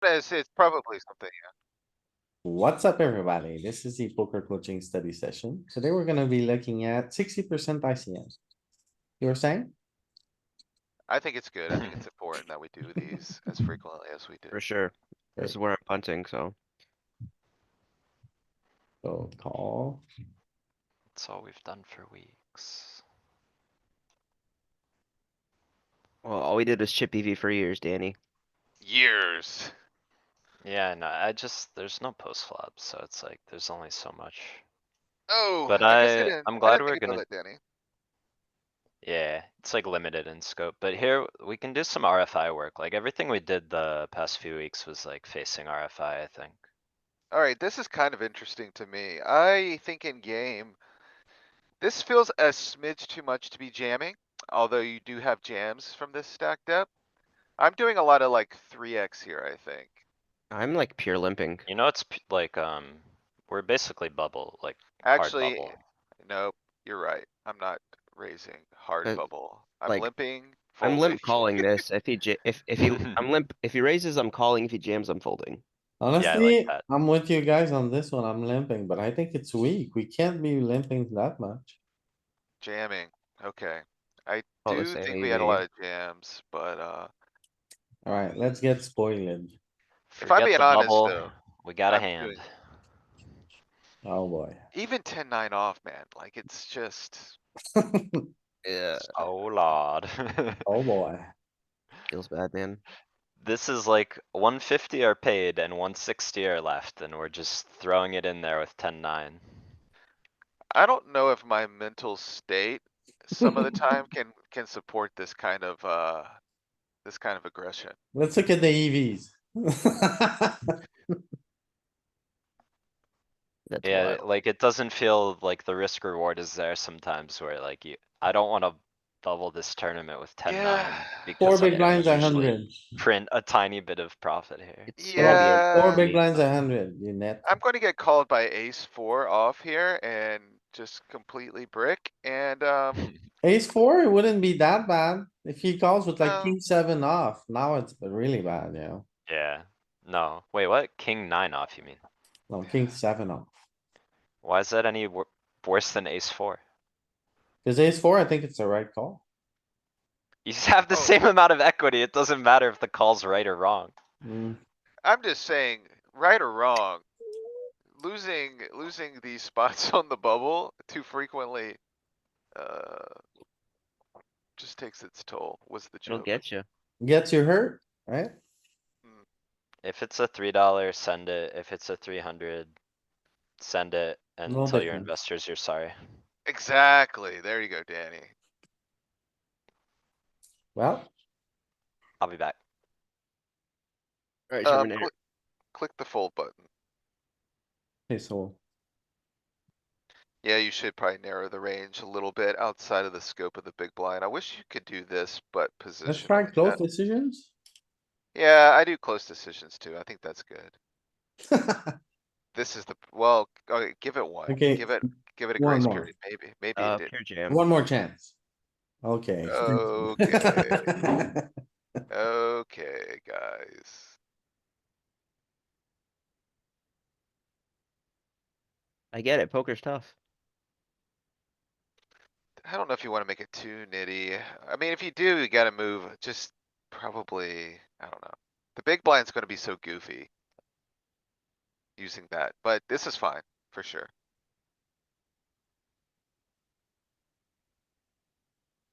It's probably something. What's up, everybody? This is the poker coaching study session. Today we're gonna be looking at 60% ICM. You were saying? I think it's good. I think it's important that we do these as frequently as we do. For sure. This Great. is where I'm punting, so. So call. That's all we've done for weeks. Well, all we did was chip EV for years, Danny. Years. Yeah, no, there's no post flop, so it's like, there's only so much. Oh, But I guess I'm I glad didn't we're think about gonna, that, Danny. yeah, it's like limited in scope, but here, we can do some RFI work, like everything we did the past few weeks was like facing RFI, I think. Alright, this is kind of interesting to me. I think in game, this feels a smidge too much to be jamming, although you do have jams from this stack depth. I'm doing a lot of like 3x here, I think. I'm like pure limping. You know, it's like, we're basically bubble, like hard Actually, bubble. nope, you're right. I'm not raising hard But, bubble. I'm like, limping, I'm folding. limp calling this. I'm limp, if he raises, I'm calling. If he jams, I'm folding. Yeah, I like Honestly, that. I'm with you guys on this one. I'm limping, but I think it's weak. We can't be limping that much. Jamming, okay. I All the do same think we had a lot EV. of jams, but, Alright, let's get spoiled. if I'm Forget being the honest bubble, though, we got a I'm hand. doing Oh, boy. even 10-9 off, man, like it's just, Yeah, Oh lord. Oh, boy. feels bad, man. This is like 150 are paid and 160 are left, and we're just throwing it in there with 10-9. I don't know if my mental state some of the time can support this kind of aggression. Let's look at the EVs. That's Yeah, wild. like it doesn't feel like the risk reward is there sometimes where like I don't wanna bubble this tournament with 10-9 Yeah, Four because I'm big gonna blinds, a usually hundred. print a tiny bit of profit here. It's gonna be an Four yeah. big EV. blinds, a hundred, you net. I'm going to get called by ace four off here and just completely brick and, Ace four, it wouldn't be that bad if he calls with like no, king seven off. Now it's really bad, Yeah, no, wait, what? King 9 off, you mean? No, king seven off. Why is that any worse than ace 4? Cause ace four, I think it's the right call. You just have the oh, same amount of equity, it doesn't matter if the call's right or wrong. Hmm. I'm just saying, right or wrong, losing these spots on the bubble too frequently, uh, just takes its toll, was the It'll joke. get you. Gets you hurt, right? Mm, If it's a $3, send it. If it's a 300, send it and No tell your difference. investors you're sorry. exactly, there you go, Danny. Well, I'll be back. Alright, Terminator. Click the fold button. okay, so Yeah, you should probably narrow the range a little bit outside of the scope of the big blind. I wish you could do this, but let's try positionally. close decisions. Yeah, I do close decisions too. I think that's good. This is well, okay, give it one. Okay, Give it a one grace more, period, maybe it did. Pure jam. one more chance. Okay. Okay, okay, guys. I get it, poker's tough. I don't know if you wanna make it too nitty. I mean, if you do, you gotta move, just probably, I don't know. The big blind's gonna be so goofy. Using that, but this is fine, for sure.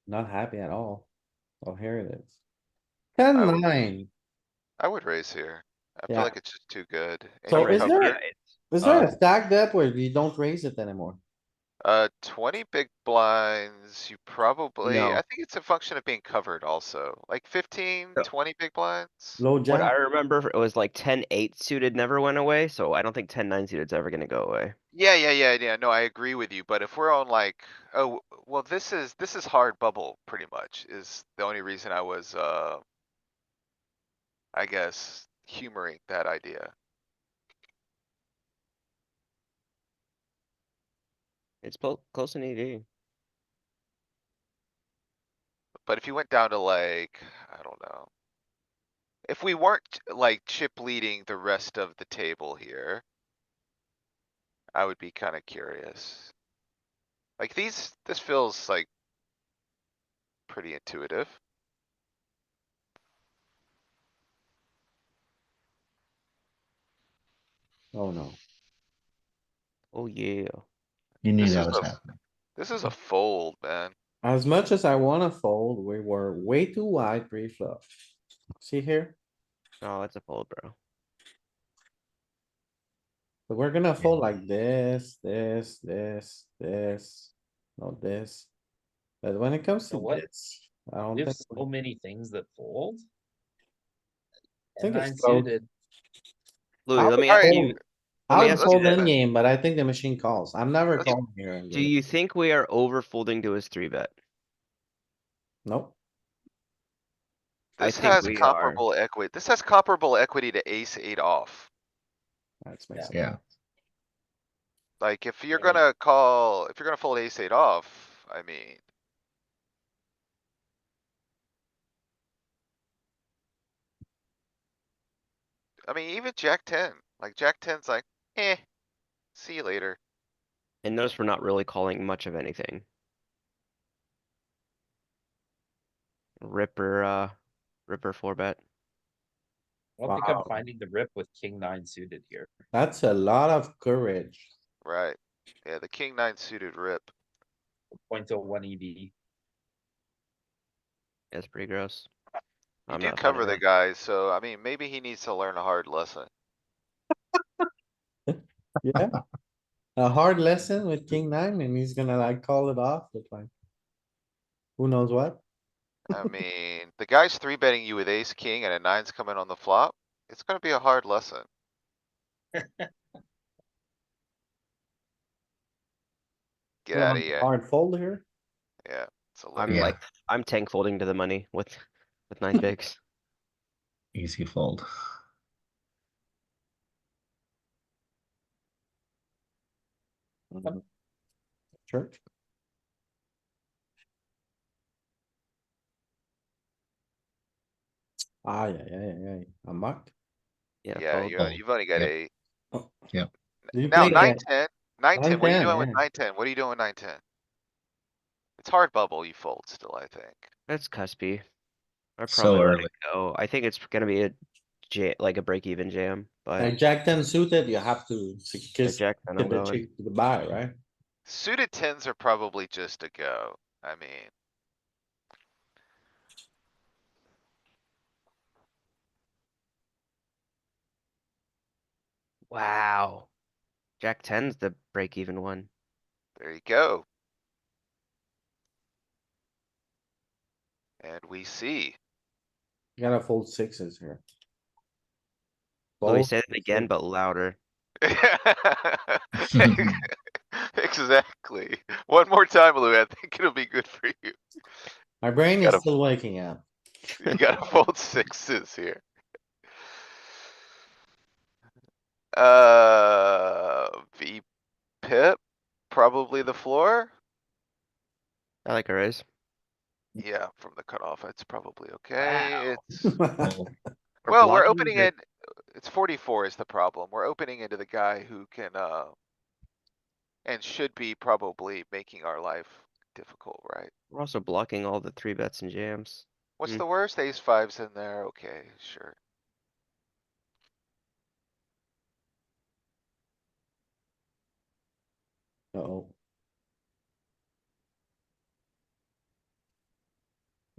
Not happy at all. Oh, here it is. I 10 would, 9. I would raise here. I feel Yeah, like it's just too good. And I'm so you is raising covered, there Uh, a stack depth where you don't raise it anymore? 20 big blinds, you probably, I no. think it's a function of being covered also, like 15, So 20 big blinds. Low what I jam? remember, it was like 10-8 suited never went away, so I don't think 10-9 suited's ever gonna go away. Yeah, no, I agree with you, but if we're on like, oh, well, this is hard bubble pretty much, is the only reason I was, I guess, humoring that idea. It's close in EV. But if you went down to like, I don't know. If we weren't like chip leading the rest of the table here. I would be kinda curious. Like this feels like pretty intuitive. Oh no. Oh, yeah. You knew This that is was a, happening. this is a fold, man. As much as I wanna fold, we were way too wide pre-flop. See here? Oh, it's a fold, bro. But we're gonna fold like this, this, not this. But when it comes You to know what? this, I don't We have think, so many things that fold. I And think it's nine close. suited. Louis, let me All ask right, Fold. you, let I me would ask you let's, fold this. in game, but I think the machine calls. I'm never let's, calling here in Do game. you think we are over folding to his three bet? Nope. I this think has we are. comparable equity. This has comparable equity to ace eight off. That's makes sense. Yeah, Like if you're Yeah. gonna call, if you're gonna fold ace eight off, I mean. I mean, even jack ten, like jack ten's like, eh, see you later. And notice we're not really calling much of anything. Ripper four bet. I don't think I'm Wow. finding the rip with king nine suited here. That's a lot of courage. Right. Yeah, the king nine suited rip. 0.01 EV. That's pretty gross. You I'm do not finding cover the that. guy, so I mean, maybe he needs to learn a hard lesson. Yeah. A hard lesson with king nine and he's gonna like call it off with like. Who knows what? I mean, the guy's three betting you with ace, king, and a nine's coming on the flop. It's gonna be a hard lesson. Get You out of want a here. hard fold here? Yeah, it's a I'm limp. Yeah. like, I'm tank folding to the money with nine bigs. easy fold. Church. Yeah. I'm mucked. Yeah, Yeah, fold. you've only got Yep. eight. Yep. Did you Now, play nine, that? ten, nine, ten, what are you 9-10, doing with yeah. nine, ten? What are you doing with nine, ten? It's hard bubble, you fold still, I think. That's cuspy. I So probably let early. it go. I think it's gonna be a like a break even jam, but Like Jack ten suited, you have to yeah, kiss jack ten, I'm get the going. chick goodbye, right? Suited tens are probably just a go. I mean, Wow. Jack ten's the break even one. there you go. And we see. You gotta fold sixes here. Louis, Fold say it again, sixes. but louder. Exactly. One more time, Lou, I think it'll be good for you. My brain is Gotta- still waking up. You gotta fold sixes here. V pip, probably the floor. I like a raise. Yeah, from the cutoff, it's probably okay. Wow. It's, Fold. We're well, we're blocking opening the- it. It's 44 is the problem. We're opening into the guy who can, and should be probably making our life difficult, right? We're also blocking all the three bets and jams. What's Hmm. the worst? Ace fives in there. Okay, sure. Uh-oh.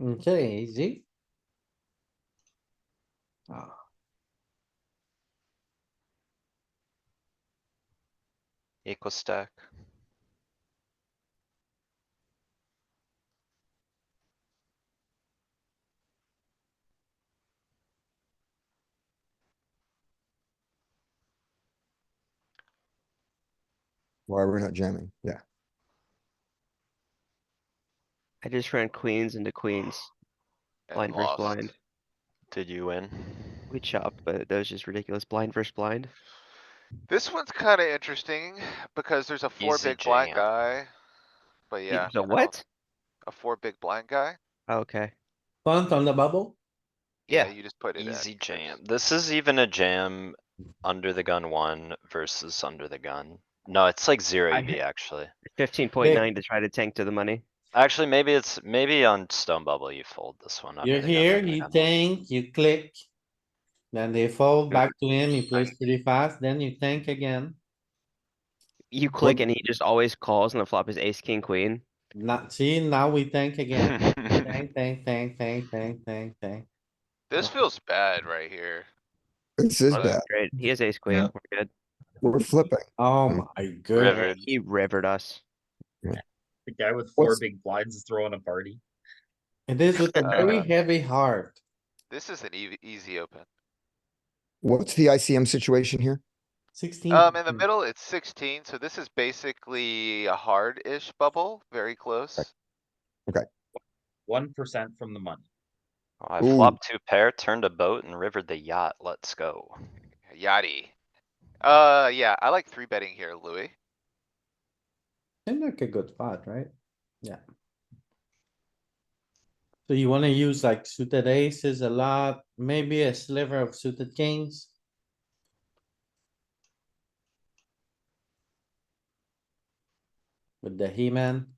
Okay, easy. Ah, Equal stack. Why we're not jamming, yeah. I just ran queens into queens. And Blind versus lost. blind. Did you win? We chopped, but that was just ridiculous. Blind versus blind. This one's kinda interesting because there's a four Easy big blind jam. guy. But yeah, So I don't, what? a four big blind guy. Okay. punt on the bubble? Yeah, Yeah. you just put it in. Easy There's- jam. This is even a jam under the gun 1 versus under the gun. No, it's like 0 I EV actually. 15.9 to try to tank to the money. Actually, maybe on stone bubble you fold this one under You're the gun. here, under the you gun. tank, you click. Then they fold back to him, he plays pretty fast, then you tank again. You click and he just always calls and the flop is ace, king, queen. Not, see, now we tank again. Tank, tank, tank, tank, tank, tank, tank. This feels bad right here. This is Oh, this is bad. great. He has ace, queen. Yeah. We're good. We're flipping. Oh my goodness. Rivered. He rivered us. The guy with 4 What's- big blinds is throwing a party. It is with a very Uh, heavy heart. This is an easy open. What's the ICM situation here? 16. In the middle, it's 16, so this is basically a hard-ish bubble, very close. 1% from the money. Oh, I Ooh. flopped 2 pair, turned a boat and rivered the yacht. Let's go. Yachty. Yeah, I like three betting here, Louis. Seems like a good spot, right? Yeah. So you wanna use like suited aces a lot, maybe a sliver of suited kings. With the he-man.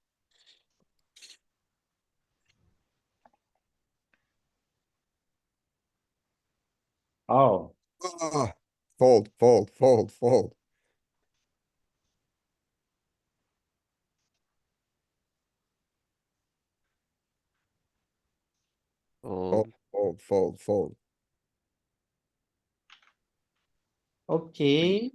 Oh, Ah, fold, fold, fold, fold. Fold. Fold, fold, fold. okay.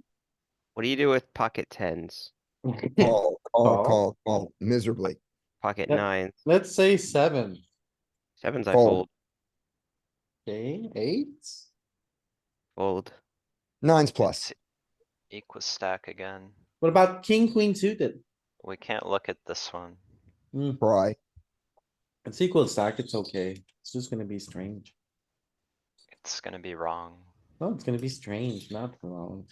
What do you do with pocket tens? Call, call, Call. call, call miserably. Pocket Yep. nines? Let's say 7. Sevens I Fold. fold. Okay, 8. Fold. 9s plus. Equal stack again. What about king, queen suited? We can't look at this one. Try. It's equal stack, it's okay. It's just gonna be strange. It's gonna be wrong. No, it's gonna be strange, not wrong.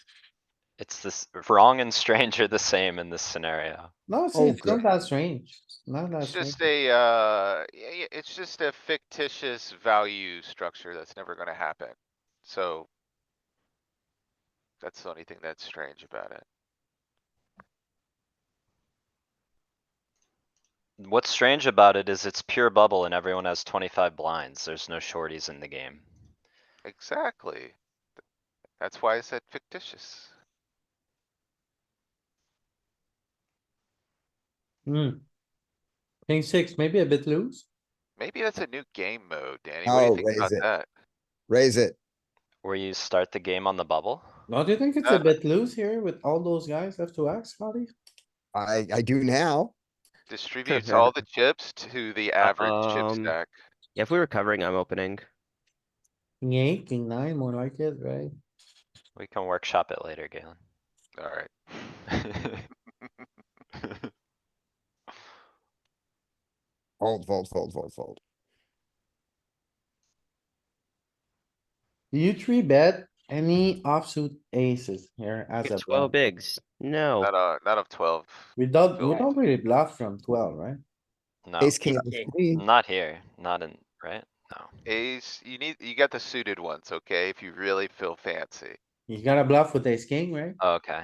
It's this, wrong and strange are the same in this scenario. No, see, Oh, it's not good. that strange. Not that It's strange. just a, it's just a fictitious value structure that's never gonna happen. So. That's the only thing that's strange about it. What's strange about it is it's pure bubble and everyone has 25 blinds. There's no shorties in the game. Exactly. That's why I said fictitious. King 6, maybe a bit loose. Maybe that's a new game mode, Danny. What do you Oh, think raise about it. that? Raise it. Where you start the game on the bubble? No, do you think it's a bit loose here with all those guys F2X, Scotty? I do now. Distributes all the chips to the average chip Um, stack. Yeah, if we were covering, I'm opening. King 8, king 9, more like it, right? We can workshop it later, Galen. Alright. Fold, fold, fold, fold, fold. Do you three bet any offsuit aces here as a Get 12 bluff? bigs. No. Not of 12. We don't really bluff from 12, right? No, Ace, king, Ace, ace, queen. not here, not in, right? No. Ace, you got the suited ones, okay? If you really feel fancy. You gotta bluff with ace king, right? Oh, okay.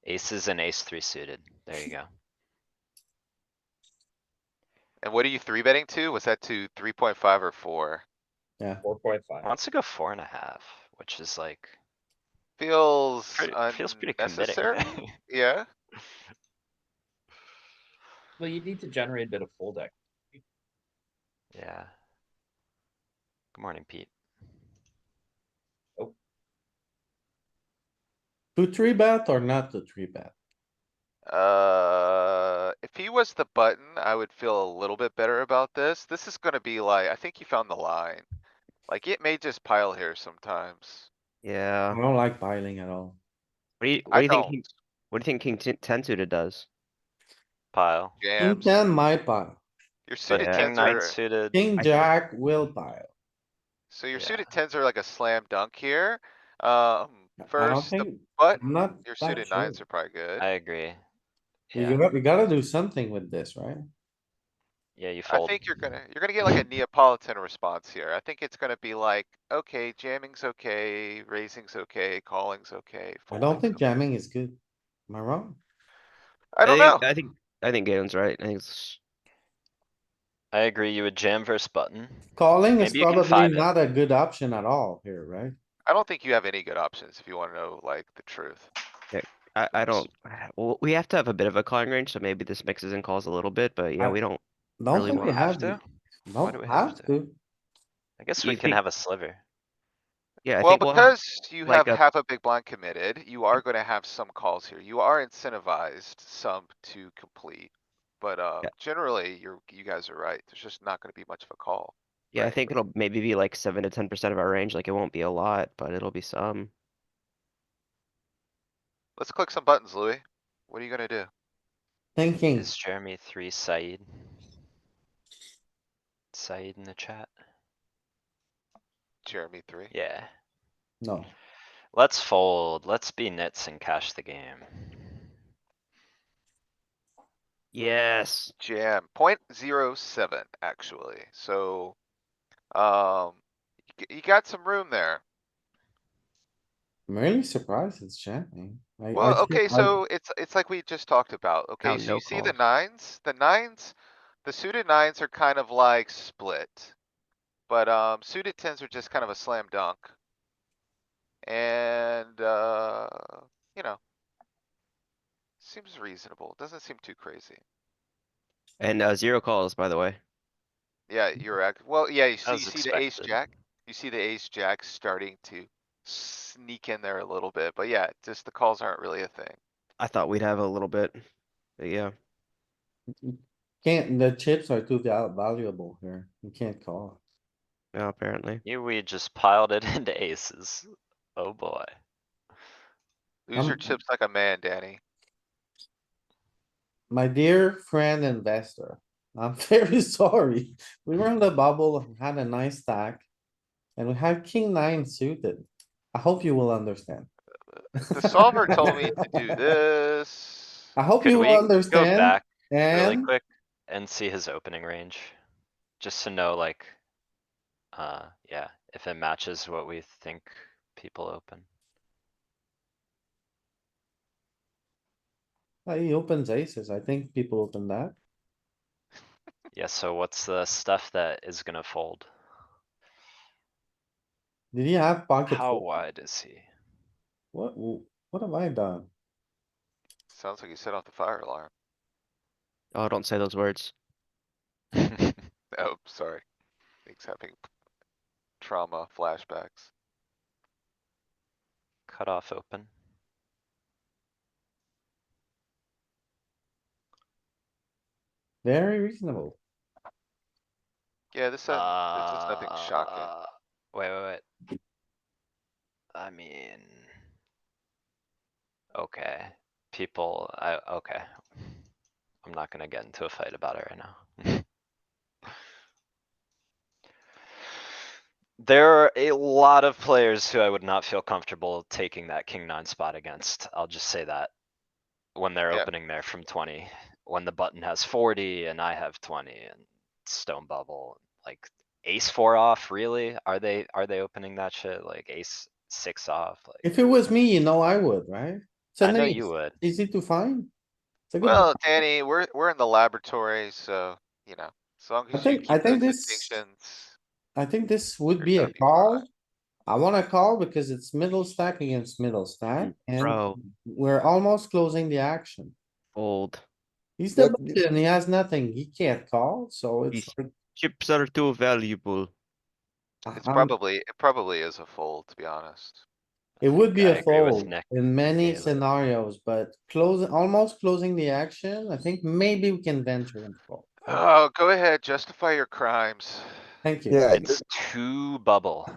Aces and ace 3 suited. There you go. And what are you three betting to? Was that to 3.5 or 4? 4.5. Wants to go 4.5, which is like, Feels feels pretty committing. unnecessary. Yeah, Well, you need to generate a bit of full deck. Yeah. Good morning, Pete. To three bet or not to three bet? if he was the button, I would feel a little bit better about this. This is gonna be like, I think you found the line. Like, it may just pile here sometimes. Yeah. I don't like piling at all. What do you, I don't. what do you think king 10 suited does? Pile. King Jams. 10 my pile. Your But suited Yeah. king tens 9 are, suited, King jack will pile. so your Yeah. suited tens are like a slam dunk here. I don't First, the think, button, I'm not your that suited sure. nines are probably good. I agree. You Yeah, gotta, we gotta do something with this, right? Yeah, you I fold. think you're gonna get like a Neapolitan response here. I think it's gonna be like, okay, jamming's okay, raising's okay, calling's okay, I don't folding's think okay. jamming is good. Am I wrong? I don't know. I think Galen's right. I think it's, I agree, you would jam versus button. Calling is Maybe you can probably five it. not a good option at all here, right? I don't think you have any good options if you wanna know like the truth. I don't, well, we have to have a bit of a calling range, so maybe this mixes and calls a little bit, but yeah, I- we don't. Don't Really think we want Have have, to? Why do don't we have have to? to. I guess You we can think- have a sliver. Yeah, I Well, think we'll have, because you like have a- half a big blind committed, you are gonna have some calls here. You are incentivized some to complete. But, Yeah. generally, you guys are right. There's just not gonna be much of a call. yeah, I Right. think it'll maybe be like 7 to 10% of our range, like it won't be a lot, but it'll be some. Let's click some buttons, Louis. What are you gonna do? Thinking, Is Jeremy 3 Said? Said in the chat? Jeremy 3? Yeah. no. Let's fold. Let's be nits and cash the game. Yes. Jam, 0.07 actually, so, um, you got some room there. I'm really surprised it's jamming. Well, okay, so it's like we just talked about. Now Okay, so no you see the calls. nines? The suited nines are kind of like split. But, suited tens are just kind of a slam dunk. And, you know. Seems reasonable. Doesn't seem too crazy. And 0 calls, by the way. Yeah, well, yeah, you As see the ace expected. jack? You see the ace jack starting to sneak in there a little bit, but yeah, just the calls aren't really a thing. I thought we'd have a little bit, but yeah. Can't, the chips are too valuable here. You can't call. No, apparently. We just piled it into aces. Oh boy. Lose your Um, chips like a man, Danny. My dear friend investor, I'm very sorry. We were on the bubble, had a nice stack. And we had king nine suited. I hope you will understand. The solver told me to do this. I hope Could you will we go understand back really and quick and see his opening range? Just to know like, yeah, if it matches what we think people open. he opens aces. I think people open that. Yeah, so what's the stuff that is gonna fold? Did he have pocket? How four? wide is he? What have I done? Sounds like you set off the fire alarm. Oh, don't say those words. Oh, sorry. He's having trauma flashbacks. Cut off open. Very reasonable. Yeah, this is nothing shocking. Wait. I mean. Okay, okay. I'm not gonna get into a fight about it right now. There are a lot of players who I would not feel comfortable taking that king nine spot against. I'll just say that. When they're Yeah. opening there from 20, when the button has 40 and I have 20 and stone bubble, like ace 4 off, really? Are they opening that shit? Like ace 6 off? Like, If it was me, I would, right? It's I an know ace. you would. Easy to find. It's a good. Well, Danny, we're in the laboratory, so, you know, as long as you I keep think those this, distinctions. I think this would You're be gonna a be call. I wanna call because it's middle stack against middle stack and Bro, we're almost closing the action. fold. He's the Yep. button, he has nothing, he can't call, so it's These like, chips are too valuable. It probably is a fold, to be honest. it would be I a agree with fold Nick. in many Hey, look. scenarios, but almost closing the action, I think maybe we can venture and fold. Oh, go ahead, justify your crimes. Thank you. Yeah, It's too bubble.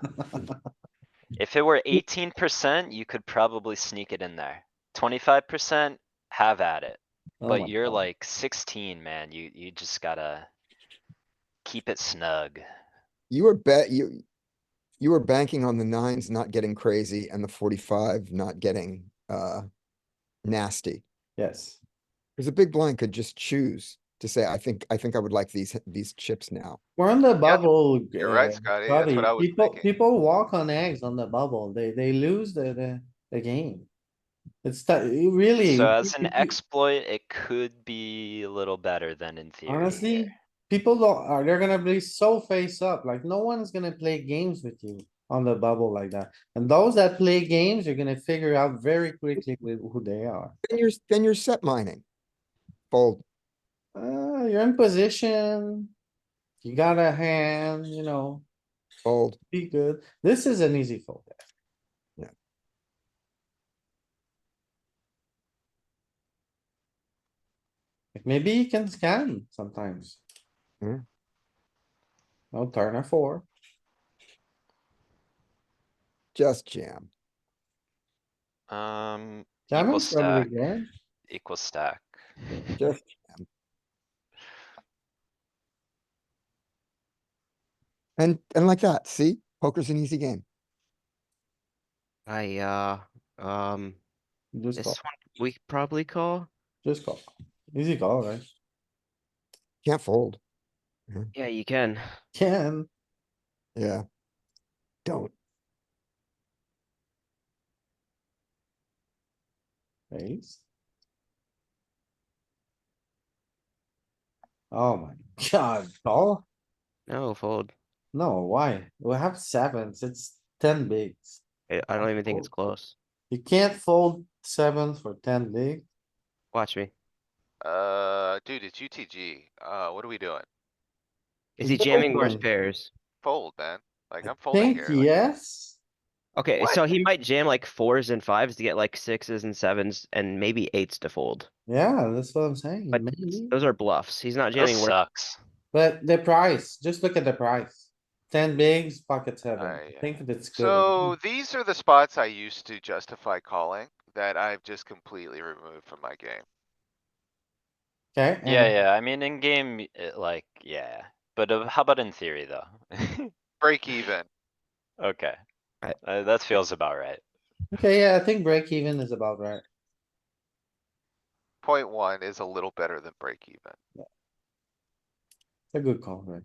If it were 18%, you could probably sneak it in there. 25%, have at it. Oh But my you're God. like 16, man. You just gotta keep it snug. you were banking on the nines not getting crazy and the 45 not getting, nasty. Yes, Cause a big blind could just choose to say, I think I would like these chips now. We're on the bubble. you're right, Scotty, that's what I was thinking. People walk on eggs on the bubble. They lose the game. It's really. So as an exploit, it could be a little better than in theory here. Honestly, people they're gonna be so face up, like no one's gonna play games with you on the bubble like that. And those that play games, you're gonna figure out very quickly who they are. Then you're set mining. Fold. You're in position. You got a hand, Fold. be good. This is an easy fold. Yeah. Like, maybe you can scan sometimes. Yeah. No turn or 4. Just jam. Equal Jamming's probably stack, good. equal stack. Just jam. And like that, see, poker's an easy game. Just This call, one, we probably call. just call. Easy call, right? Can't fold. Yeah, you can. Can. Yeah. Don't. Raise. Oh my god, call? No, fold. No, why? We have sevens, it's 10 bigs. I don't even think it's Fold. close. You can't fold sevens for 10 big. Watch me. Dude, it's UTG. What are we doing? Is It's he jamming worse open. pairs? Fold, man. Like, I I'm folding think here. Like, yes. Okay, What? so he might jam like 4s and 5s to get like 6s and 7s and maybe 8s to fold. Yeah, that's what I'm saying, But maybe. those are bluffs. He's not This jamming worse. sucks. But the price, just look at the price. 10 bigs, pocket 7. I I- think that's good. So these are the spots I used to justify calling that I've just completely removed from my game. Okay, Yeah, and yeah, I mean, in game, like, yeah, but how about in theory though? Break even. Okay, Right. that feels about right. okay, yeah, I think break even is about right. 0.1 is a little better than break even. It's a good call, right?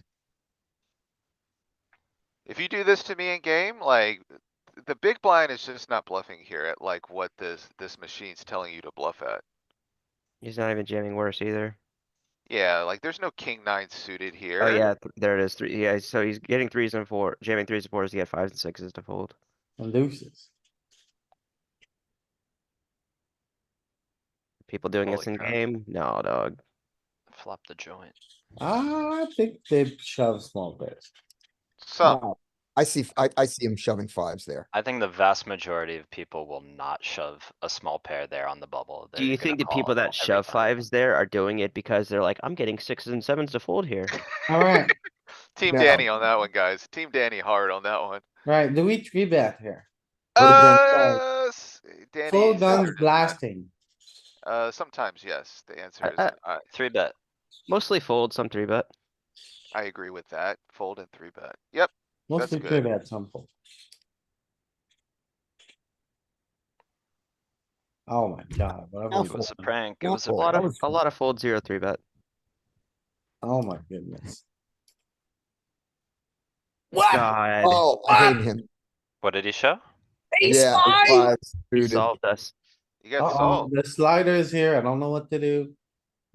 If you do this to me in game, like, the big blind is just not bluffing here at like what this machine's telling you to bluff at. He's not even jamming worse either. Yeah, like there's no king nine suited here. Oh yeah, there it is. 3. Yeah, so he's getting 3s and 4, jamming 3s and 4s to get 5s and 6s to fold. And deuces. People doing this Holy in crap. game? No, dog. Flop the joint. I think they shove small pairs. Some, Wow. I see him shoving fives there. I think the vast majority of people will not shove a small pair there on the bubble. Do you They're gonna think the call people that every shove time. 5s there are doing it because they're like, I'm getting 6s and 7s to fold here? Alright, Team No. Danny on that one, guys. Team Danny hard on that one. right, do we 3-bet here? What did Danny Danny Full says guns they're just blasting. sometimes, yes. The answer is, I- 3-bet. Mostly fold, some 3-bet. I agree with that. Fold and 3-bet. Yep, that's Mostly good. 3-bet some fold. Oh my god, what have Now we It was a done? prank, it Now was a fold. A lot prank. of a lot of fold 0 3-bet. Oh my goodness. God, Oh, I hate him. What did he show? Yeah, ace fives he suited. solved us. You got Uh-oh, salt. the slider is here. I don't know what to do.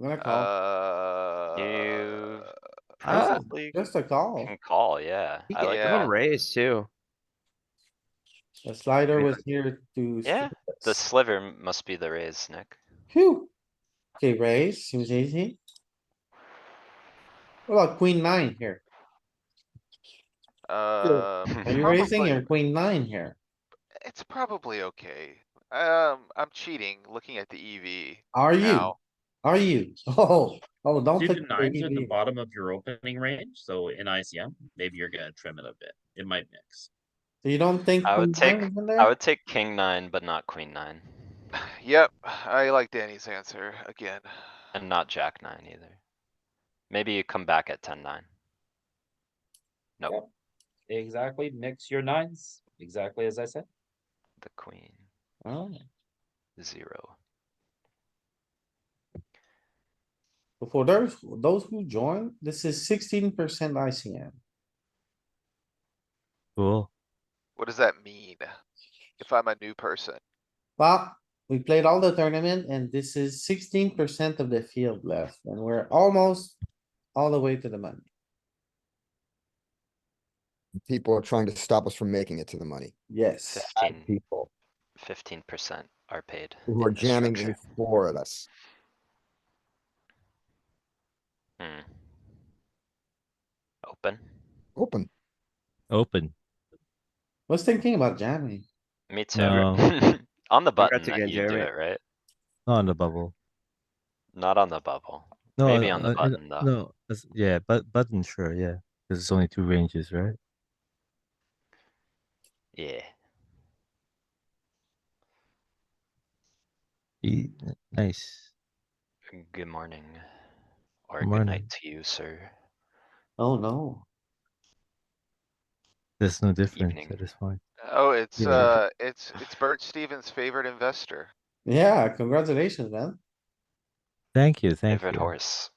I'm gonna call. You Uh, probably Just a call. can call, yeah. he I can, like he can Yeah. call. raise too. The slider Yeah. was here to. Yeah, strip the us. sliver must be the raise, Nick. Phew. Okay, raise, seems easy. What about queen nine here? Are you raising your Probably, queen nine here? it's probably okay. I'm cheating, looking at the EV Are you? now. Are you? Oh, don't See, put the the nines are at the EV. bottom of your opening range, so in ICM, maybe you're gonna trim it a bit. It might mix. So you don't think I would queen nine take, is in I there? would take king nine, but not queen nine, Yep, I like Danny's answer again. and not jack nine either. Maybe you come back at 10-9. Nope, Yep. Exactly, mix your nines, exactly as I said. the queen, Oh, 0. So for those who join, this is 16% ICM. Cool. What does that mean? If I'm a new person? Well, we played all the tournament and this is 16% of the field left and we're almost all the way to the money. People are trying to stop us from making it to the money. Yes, Bad people 15% are paid who are in this jamming structure. in for us. Hmm. Open. Open. Open. was thinking about jamming. Me too. No. On the button, Congrats again, you do Jeremy. it, right? Not on the bubble. Not on the bubble. No, Maybe on the button though. no. Yeah, but button, sure, yeah. Because it's only 2 ranges, right? Yeah. Nice. Good morning. Or Good good night morning. to you, sir. Oh, no. There's no difference Evening. at this point. Oh, Yeah. it's Bert Stevens' favorite investor. Yeah, congratulations, man. Thank you, thank Favorite you. horse.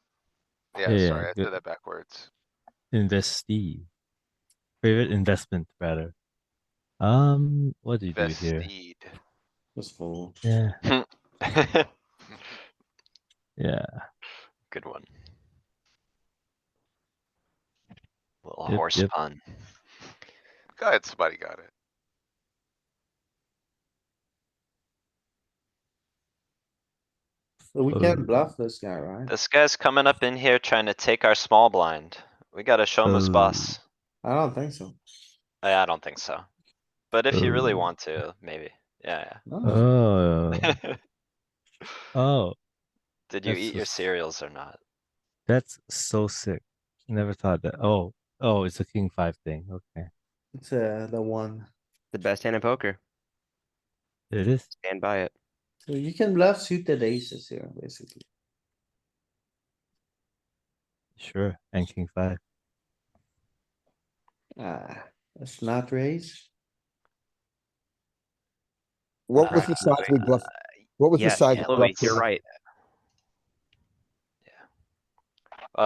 Yeah, Yeah, sorry, I good. said that backwards. Investee. Favorite investment, rather. What do you do here? Vesteed. Just full. Yeah, Good yeah. one. Little Yep, horse yep. pun. Go ahead, somebody got it. So we Oh. can't bluff this guy, right? This guy's coming up in here trying to take our small blind. We gotta show him who's Oh. boss. I don't think so. I don't think so. But if you really Oh. want to, maybe. Yeah, No, Oh. yeah. Oh, Did you that's eat so, your cereals or not? that's so sick. Never thought that. Oh, it's a king 5 thing. Okay. it's the one. The best hand in poker. It is. Stand by it. So you can bluff suited aces here, basically. Sure. And king 5. Let's not raise. What was the size we bluffed? What was the Yes, size? yeah, we Louis, bluffed you're with? right.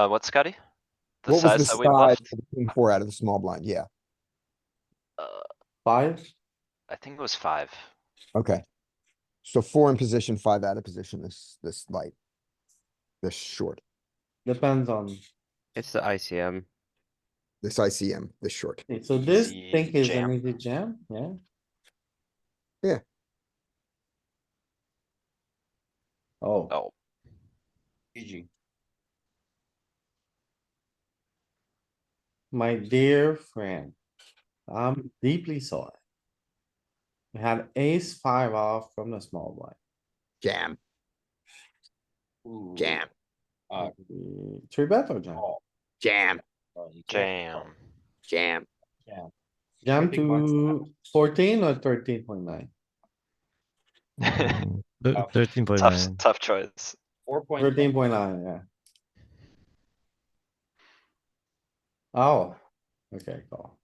What, Scotty? The What was the size that we size bluffed? of the king four out of the small blind? Yeah, Uh, 5, I think it was 5. okay. So 4 in position, 5 out of position, this light. This short, depends on, It's the ICM. this ICM, this short. okay, so this Easy think is jam. an easy jam, yeah? Yeah. Oh, Oh, GG. My dear friend, I'm deeply sorry. We had ace 5 off from the small blind. Jam, jam, Three bet or jam? jam, jam. jam. Jam to 14 or 13.9? 13.9. Tough choice. 13.9, yeah. Oh, okay, cool.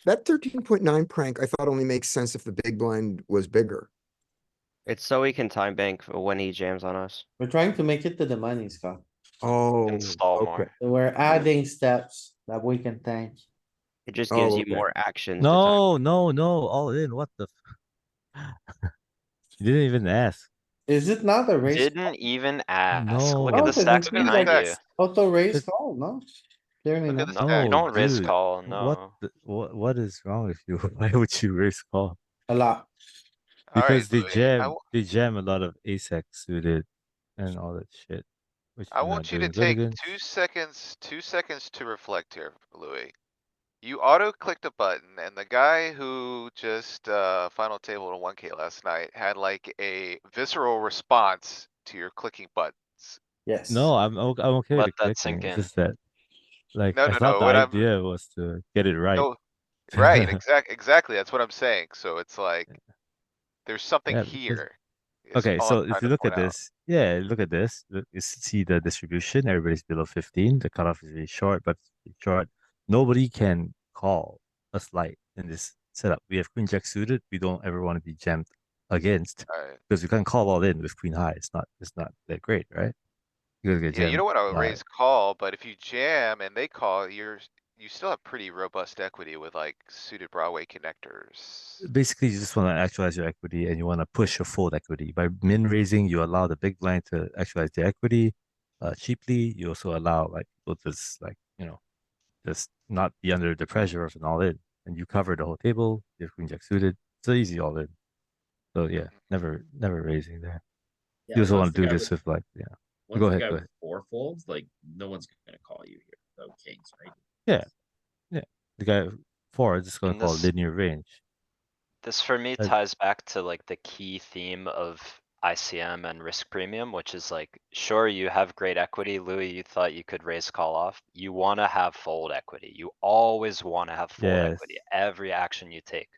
That 13.9 prank, I thought only makes sense if the big blind was bigger. It's so we can time bank for when he jams on us. We're trying to make it to the money, Scott. Oh, Install okay. more. So we're adding steps that we can thank. It just Oh, gives you okay. more actions to time. No, all in. What the? You didn't even ask. Is it not a raise? Didn't even ask. Look No. at Oh, the cause stacks it Look at seems the like behind you. stacks. auto raise It- call, no? Clearly Look at not. the No, stack. you No, don't risk dude. call, no. What is wrong with you? Why would you risk call? A lot. Alright, Because Louis, they jam a lot of ace-x suited and all that shit, which I you're not want you to doing good take against. 2 seconds to reflect here, Louis. You auto clicked a button and the guy who just, final table to 1K last night had like a visceral response to your clicking buttons. Yes. No, I'm okay with Let the that clicking. sink It's in. just that, like, No, I no, thought no, the what I'm, idea was to get it right. no, right, exactly, that's what I'm saying. So it's like, there's something Yeah, because here. Is okay, all I'm so if trying you to look point at out. this, yeah, look at this. You see the distribution. Everybody's below 15. The cutoff is really short, but it's short. Nobody can call a slight in this setup. We have queen jack suited. We don't ever want to be jammed against Alright, because we can't call all in with queen high. It's not that great, right? You're gonna get Yeah, you jammed don't wanna live. raise call, but if you jam and they call, you still have pretty robust equity with like suited Broadway connectors. Basically, you just want to actualize your equity and you want to push your fold equity. By min raising, you allow the big blind to actualize their equity cheaply. You also allow like people to just just not be under the pressure of an all in. And you cover the whole table. You have queen jack suited. It's an easy all in. So yeah, never raising there. Yeah, You also once want the to do guy this with with like once Go the ahead, guy go with ahead. 4 folds, like no one's gonna call you here without kings, right? Yeah, yeah. The guy four is just gonna And call linear range. this for me Uh, ties back to like the key theme of ICM and risk premium, which is like, sure, you have great equity. Louis, you thought you could raise call off. You wanna have fold equity. You always wanna have fold yes. equity, every action you take.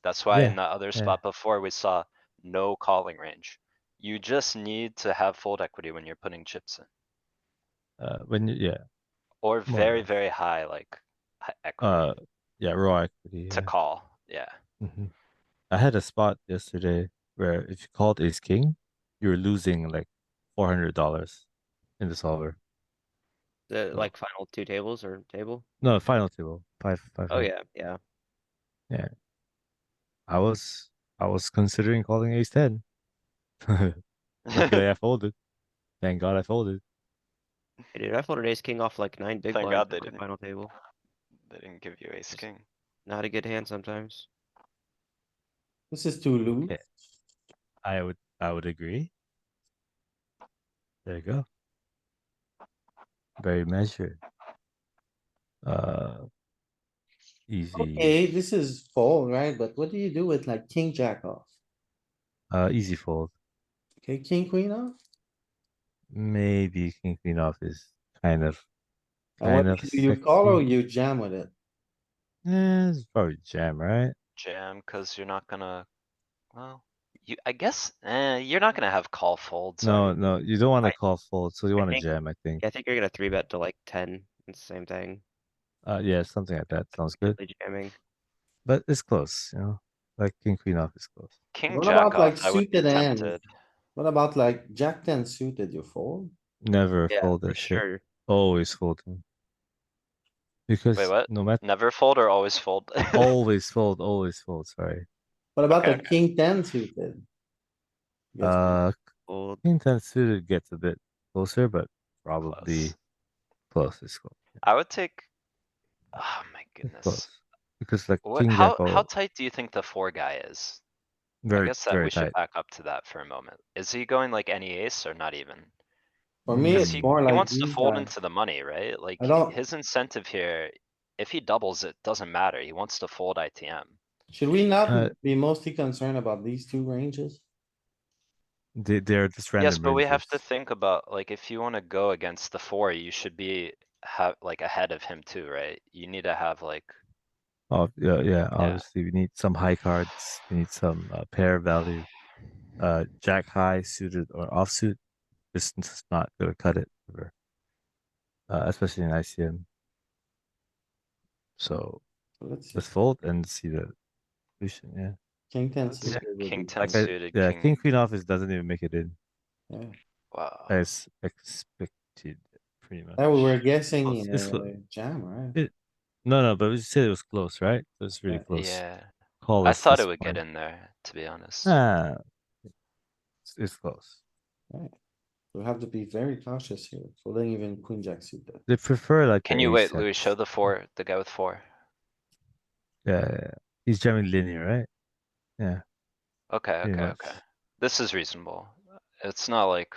That's why in Yeah. the other Yeah. spot before, we saw no calling range. You just need to have fold equity when you're putting chips in, When yeah, or more or very, less. very high, like, equity Yeah, raw equity. to Yeah. call, yeah. I had a spot yesterday where if you called ace king, you were losing like $400 in the solver. The So like final two tables or table? no, final table five Oh, hand. yeah. Yeah, I was considering calling ace 10. Luckily, I folded. Thank God I folded. Hey, dude, I folded ace king off like 9 big Thank blinds God they on the didn't, final table. they didn't give you ace Just king. not a good hand sometimes. This is too loose. Okay, I would agree. There you go. Very measured. Easy. Okay, this is fold, right? But what do you do with like king jack off? Easy fold. Okay, king queen off? Maybe king queen off is kind of And what do you call or sexy. you jam with it? It's probably jam, right? Jam, cause you're not gonna, well, I guess, you're not gonna have call folds, are you? No, you don't want to I call fold, so you I want to think jam, I think. I think you're gonna 3-bet to like 10. It's the same thing. Yeah, something like that sounds good. Completely jamming. But it's close, Like king queen off is close. King What jack about like off, I would be suited hands? tempted. What about like jack ten suited, you fold? Never Yeah, fold for that shit. sure. Always fold them. Wait, Because what? no matter Never fold or always fold? always fold, sorry. What about Okay, the king ten suited? Gets Uh Fold. king 10 suited gets a bit closer, but close. probably close. It's close. I would take, oh my It's goodness. close. Because like What, king jack how all tight do you think the four guy is? I very guess that very we should tight. back up to that for a moment. Is he going like any ace or not even? For me, Cause it's more he like wants to these fold guys. into the money, right? Like, I don't, his incentive here, if he doubles, it doesn't matter. He wants to fold ITM. should we not Uh be mostly concerned about these two ranges? they're just Yes, random but we have to ranges. think about, like, if you wanna go against the four, you should be, like, ahead of him too, right? You need to have like, Oh yeah, yeah, obviously we need some high cards, we need some pair value. Jack high suited or offsuit. This is not gonna cut it ever. Especially in ICM. So Let's see, let's fold and see the solution. Yeah. king ten let's see, suited would king be ten fine. suited, Yeah, king king, queen office doesn't even make it in Yeah, wow. as expected, pretty much. yeah, we were It's guessing, close. jam, right? No, but we said it was close, right? It was really Yeah. close. Yeah, Call I is thought it would get disappointing. in there, to be honest. Ah, it's close. Right. We have to be very cautious here, folding even queen jack suited. They prefer like Can the you ace wait, Louis, sets. show the four, the guy with four? Yeah. He's jamming linear, right? Yeah, Okay, pretty okay, much. okay. This is reasonable. It's not like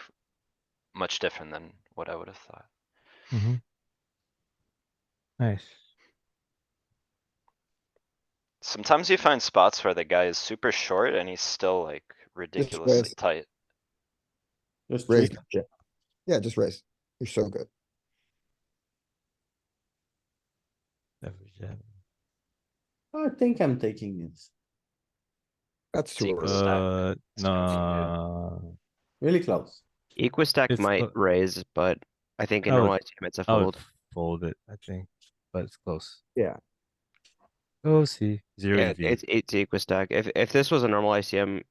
much different than what I would have thought. Mm-hmm. Nice. Sometimes you find spots where the guy is super short and he's still like ridiculously raise. tight. Just Raise. three. Yeah. Yeah, just raise. You're so good. Never jam. I think I'm taking this. That's It's too equal early. stack. It's gonna be No. Really close. Equistack It's might clo- raise, but I think in I would normal ICM it's a I would fold. fold it, I think, but it's close. Yeah. Oh, see, zero Yeah, EV. it's Equistack. If this was a normal ICM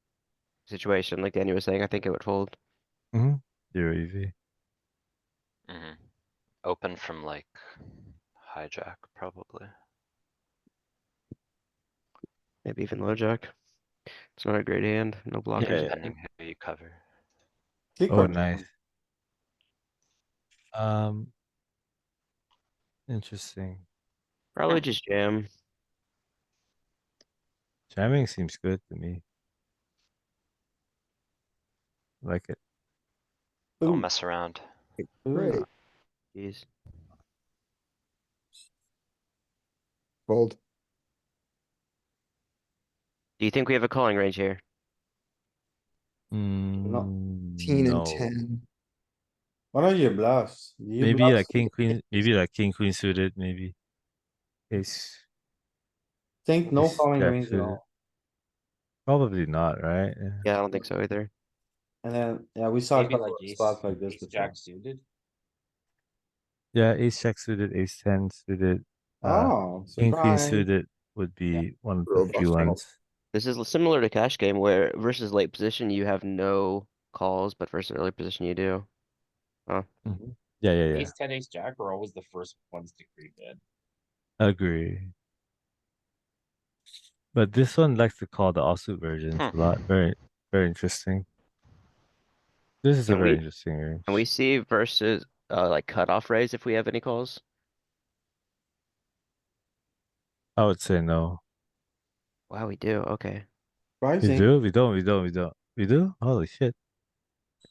situation, like Danny was saying, I think it would fold. Mm-hmm. Zero EV. Open from like hijack, probably. Maybe even low jack. It's not a great hand, no blockers. Yeah. Depending who you cover. Click Oh, or nice. jam? Interesting. Probably just jam. Jamming seems good to me. Like it. Don't Ooh, mess around. Great. ooh. Jeez. Fold. Do you think we have a calling range here? Teen and No. 10. What are your bluffs? Do you Maybe bluff like king queen. Maybe like king queen suited. Maybe ace. think no Ace calling jack range at suited. all? Probably not, right? Yeah. Yeah, I don't think so either. And then, yeah, we saw a Maybe couple like of spots like this ace before. jack suited. Yeah, ace jack suited, ace 10 suited. Oh, King queen surprise. suited would be one of the few Robust. ones. This is similar to cash game where versus late position, you have no calls, but versus early position, you do. Mhm. Yeah, yeah, yeah. Ace ten, ace jack are always the first ones to creep in. Agree. But this one likes to call the offsuit versions a lot. Very, very interesting. This is a Can very we, interesting range. can we see versus, like cutoff raise if we have any calls? I would say no. Wow, we do, okay. We Surprising. do? We don't, we don't, we don't. We do? Holy shit.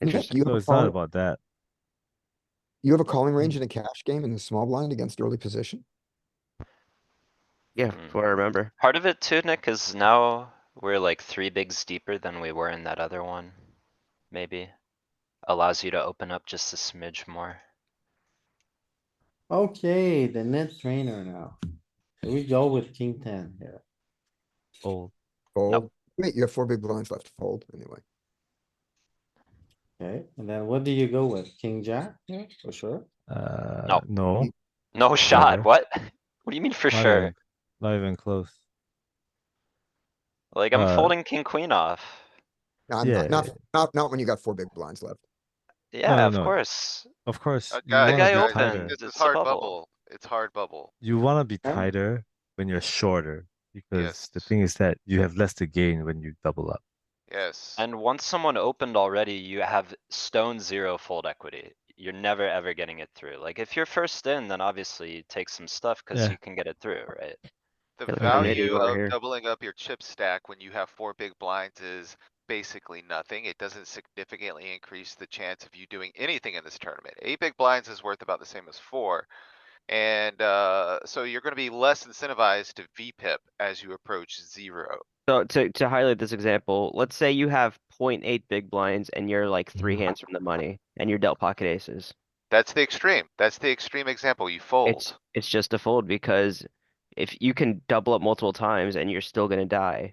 Nick, Interesting. So it's not about that. You have a calling range Mm. in a cash game in the small blind against early position? Yeah, Mm. for I remember. Part of it too, Nick, is now we're like 3 bigs deeper than we were in that other one. Maybe. Allows you to open up just a smidge more. Okay, the net trainer now. Here we go with king ten here. Old. Fold. Wait, you have 4 big blinds left to fold anyway. Okay, and then what do you go with? King jack? Yeah, for sure. No. No. No shot, Never. what? What do you mean for Not sure? even, not even close. Like I'm Uh, folding king queen off. Not, yeah. not when you got 4 big blinds left. No, Yeah, no, of no. course. Of course, you The want to Guys, guy be guys, tighter. opened, this is it's a hard bubble. bubble. It's hard bubble. You want to be Yeah. tighter when you're shorter because Yes, the thing is that you have less to gain when you double up. yes. And once someone opened already, you have stone zero fold equity. You're never ever getting it through. Like if you're first in, then obviously you take some stuff cuz Yeah. you can get it through, right? The Feel like we're nitty value over of here. doubling up your chip stack when you have 4 big blinds is basically nothing. It doesn't significantly increase the chance of you doing anything in this tournament. 8 big blinds is worth about the same as 4. And so you're gonna be less incentivized to VPIP as you approach 0. So to highlight this example, let's say you have 0.8 big blinds and you're like 3 hands from the money and you're dealt pocket aces. That's the extreme. That's the extreme example. You fold. It's just a fold because if you can double up multiple times and you're still gonna die,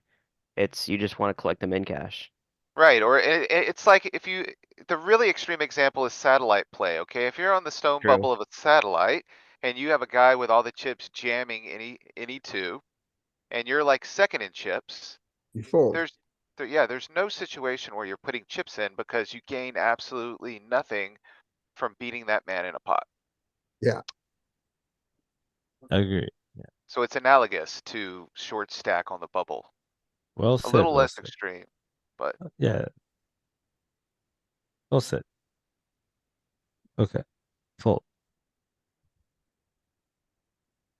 you just wanna collect them in cash. Right, or it's like if you, the really extreme example is satellite play, okay? If you're on the stone True. bubble of a satellite and you have a guy with all the chips jamming any two, and you're like second in chips, You fold. yeah, there's no situation where you're putting chips in because you gain absolutely nothing from beating that man in a pot. I agree. So it's analogous to short stack on the bubble. Well A said, little well less said. extreme, but Yeah. Well said. Okay. Fold.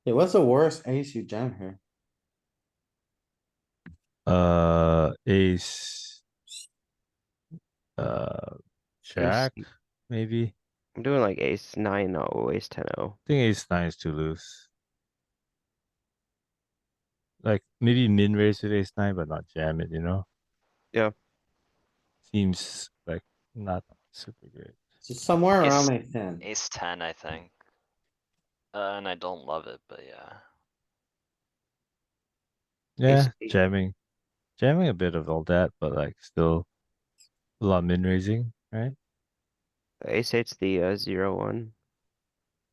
Okay, what's the worst ace you jam here? Ace. Jack, Ace, maybe. I'm doing like ace 9-0, ace 10-0. I think ace 9 is too loose. Like maybe min raise with ace 9, but not jam it, you know? Yeah. Seems like not super great. So somewhere Ace, around ace ten. ace 10, I think. And I don't love it, but yeah. Yeah, Ace eight, jamming. Jamming a bit of all that, but like still a lot of min raising, right? ace eight's the 0-1.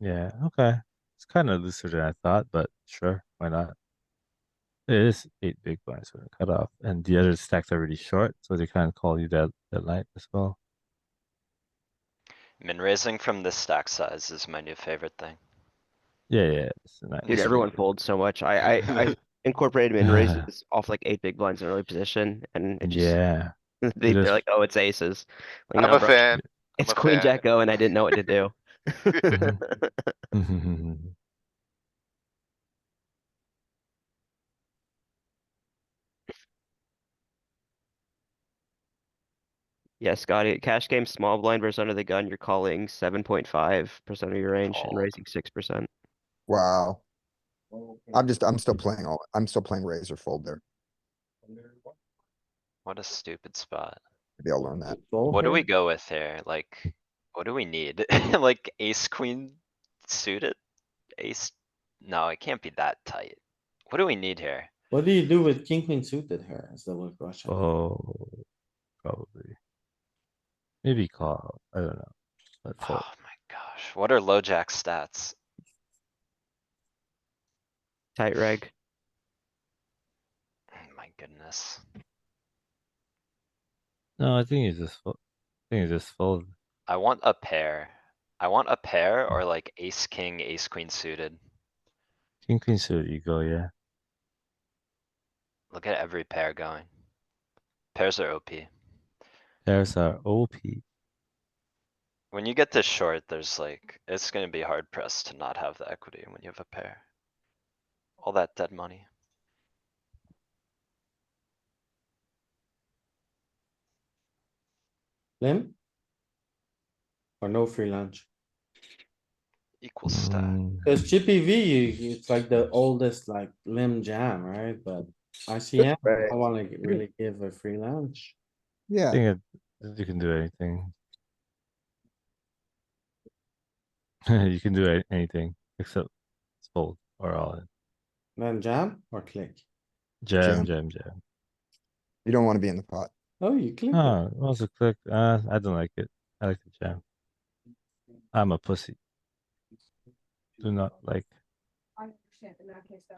Yeah, okay. It's kind of looser than I thought, but sure, why not? It is 8 big blinds for the cutoff, and the other stacks are really short, so they can't call you that light as well. Min raising from this stack size is my new favorite thing. Yeah, it's nice. Dude, everyone folds so much. I incorporated min raises off like 8 big blinds in early position and it just, Yeah. they're like, oh, it's aces. Like, I'm no, a bro, fan. I'm it's a queen fan. jack O and I didn't know what to do. Yeah, Scotty, cash game, small blind versus under the gun, you're calling 7.5% of your range and Fold. raising 6%. Wow. I'm still playing raise or fold there. What a stupid spot. Maybe I'll learn that. Fold What do here. we go with here? Like, what do we need? Like ace queen suited? Ace? No, it can't be that tight. What do we need here? What do you do with king queen suited here is the real question. Oh, probably. Maybe call. I don't know. But Oh fold. my gosh, what are low jack stats? Tight reg. My goodness. No, I think it's just fold. I think it's just fold. I want a pair. I want a pair or like ace, king, ace, queen suited. King queen suited, you go, yeah. Look at every pair going. Pairs are OP. Pairs are OP. When you get this short, there's like, it's gonna be hard pressed to not have the equity when you have a pair. All that dead money. Limp? Or no free lunch? Equal stack. Cause Chippy V, it's like the oldest like limb jam, right? But ICM, Right. I wanna really give a free lunch. I Yeah, think you can do anything. You can do anything except fold or all in. Then jam or click? Jam, Jam. jam, jam. you don't wanna be in the pot. Oh, you click it. Oh, also click. I don't like it. I like the jam. I'm a pussy. Do not like